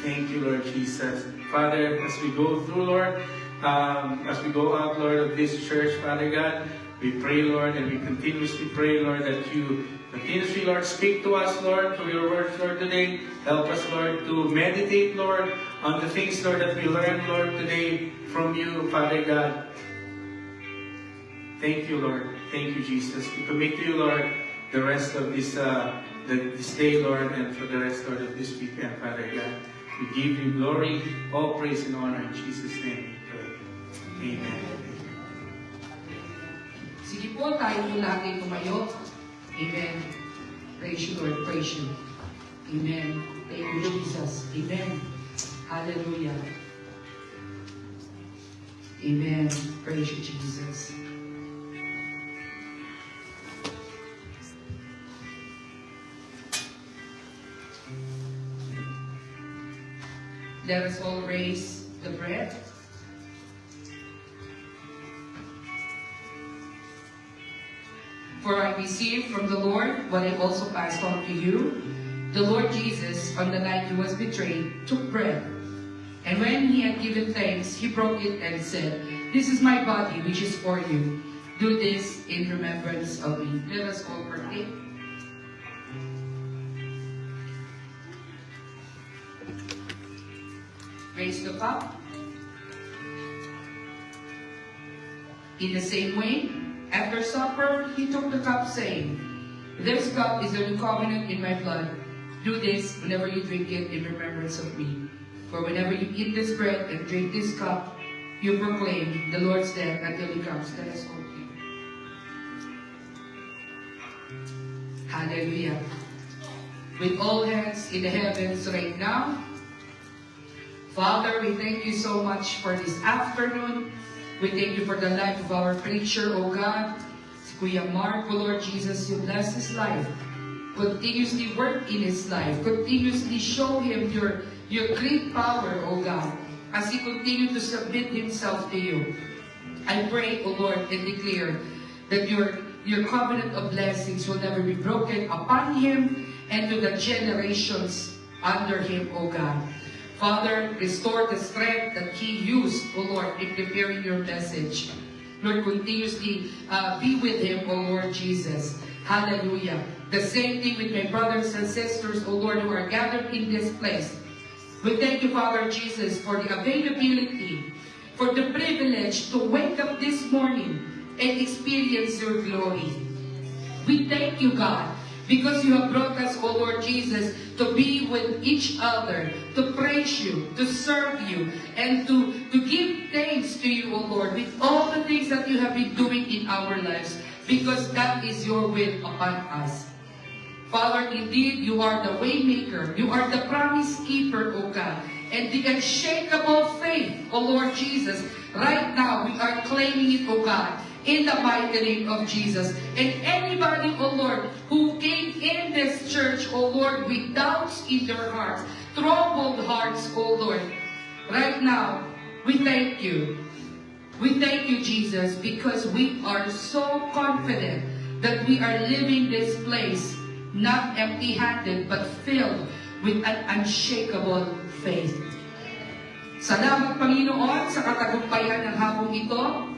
Thank you, Lord Jesus. Father, as we go through, Lord, as we go out, Lord, of this church, Father God, we pray, Lord, and we continuously pray, Lord, that you continuously, Lord, speak to us, Lord, through your words, Lord, today. Help us, Lord, to meditate, Lord, on the things, Lord, that we learned, Lord, today from you, Father God. Thank you, Lord. Thank you, Jesus. We commit to you, Lord, the rest of this day, Lord, and for the rest, Lord, of this weekend, Father God. We give you glory, all praise and honor in Jesus' name. Amen. Sige po, tayo po lagi tumayo. Amen. Praise you, Lord. Praise you. Amen. Thank you, Jesus. Amen. Hallelujah. Amen. Praise you, Jesus. Let us all raise the bread. For I received from the Lord what I also passed on to you. The Lord Jesus, on the night he was betrayed, took bread. And when he had given thanks, he broke it and said, "This is my body, which is for you. Do this in remembrance of me. Let us all partake. Raise the cup. In the same way, after supper, he took the cup, saying, "This cup is the new covenant in my blood. Do this whenever you drink it in remembrance of me. For whenever you eat this bread and drink this cup, you proclaim the Lord's death until he comes." Let us all pray. Hallelujah. With all hands in the heavens right now, Father, we thank you so much for this afternoon. We thank you for the life of our preacher, O God. Si Kuya Mark, O Lord Jesus, you bless his life. Continuously work in his life. Continuously show him your great power, O God, as he continue to submit himself to you. I pray, O Lord, and declare that your covenant of blessings will never be broken upon him and to the generations under him, O God. Father, restore the strength that he used, O Lord, in preparing your message. Lord, continuously be with him, O Lord Jesus. Hallelujah. The same thing with my brothers and sisters, O Lord, who are gathered in this place. We thank you, Father Jesus, for the availability, for the privilege to wake up this morning and experience your glory. We thank you, God, because you have brought us, O Lord Jesus, to be with each other, to praise you, to serve you, and to give thanks to you, O Lord, with all the things that you have been doing in our lives, because that is your will upon us. Father, indeed, you are the way maker, you are the promise keeper, O God, and the unshakable faith, O Lord Jesus. Right now, we are claiming it, O God, in the mighty name of Jesus. And anybody, O Lord, who came in this church, O Lord, with doubts in their hearts, troubled hearts, O Lord, right now, we thank you. We thank you, Jesus, because we are so confident that we are leaving this place not empty-handed, but filled with an unshakable faith. Salamat, Panginoon, sa katagumpayan ng hapong ito.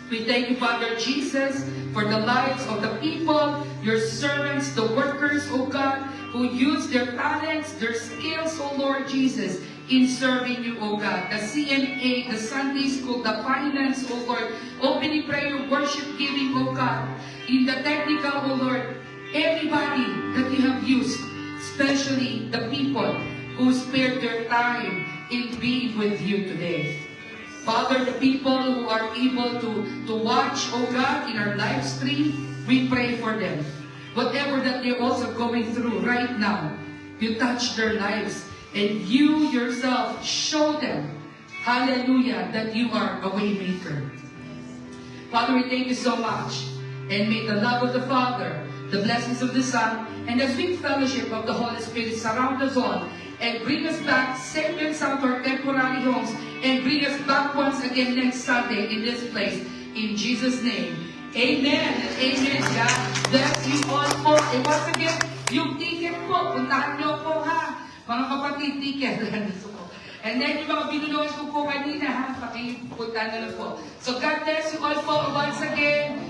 We thank you, Father Jesus, for the lives of the people, your servants, the workers, O God, who use their talents, their skills, O Lord Jesus, in serving you, O God. The CNA, the Sunday School, the finance, O Lord, opening prayer, worship giving, O God, in the technical, O Lord, everybody that you have used, especially the people who spared their time in being with you today. Father, the people who are able to watch, oh God, in our live stream, we pray for them. Whatever that they're also going through right now, you touch their lives and you yourself show them, hallelujah, that you are a way maker. Father, we thank you so much. And may the love of the Father, the blessings of the Son, and the sweet fellowship of the Holy Spirit surround us all and bring us back safe and sound to our temporary homes and bring us back once again next Sunday in this place. In Jesus' name, amen and amen. God bless you all po. And once again, yung ticket po, puntahan niyo po ha. Mga kapatid, ticket. And then yung mga binunuwas ko po kanina ha, pakipunta na lang po. So God bless you all po once again.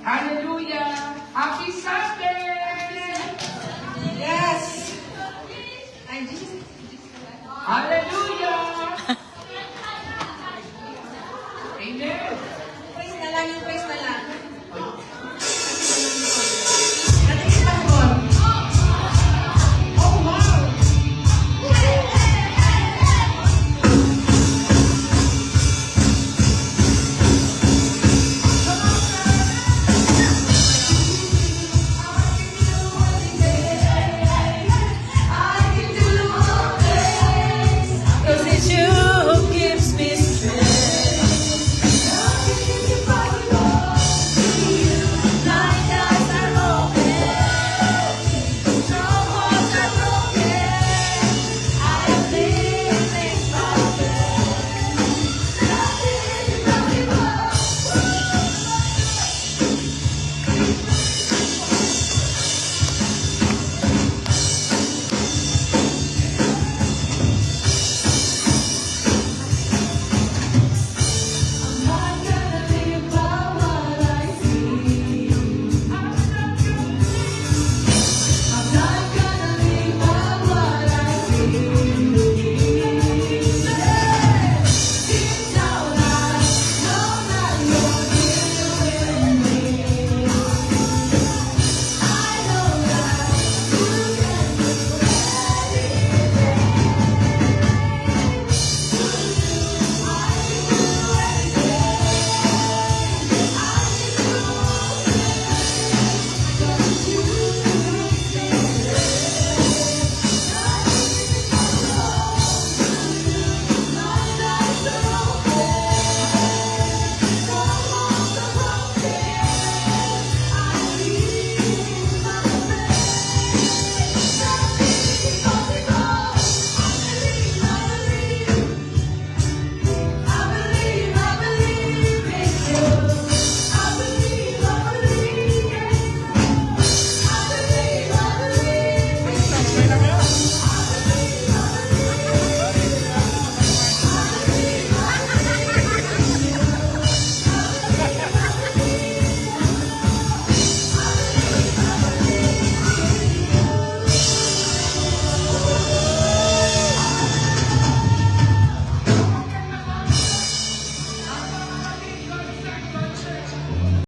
Hallelujah. Happy Sunday!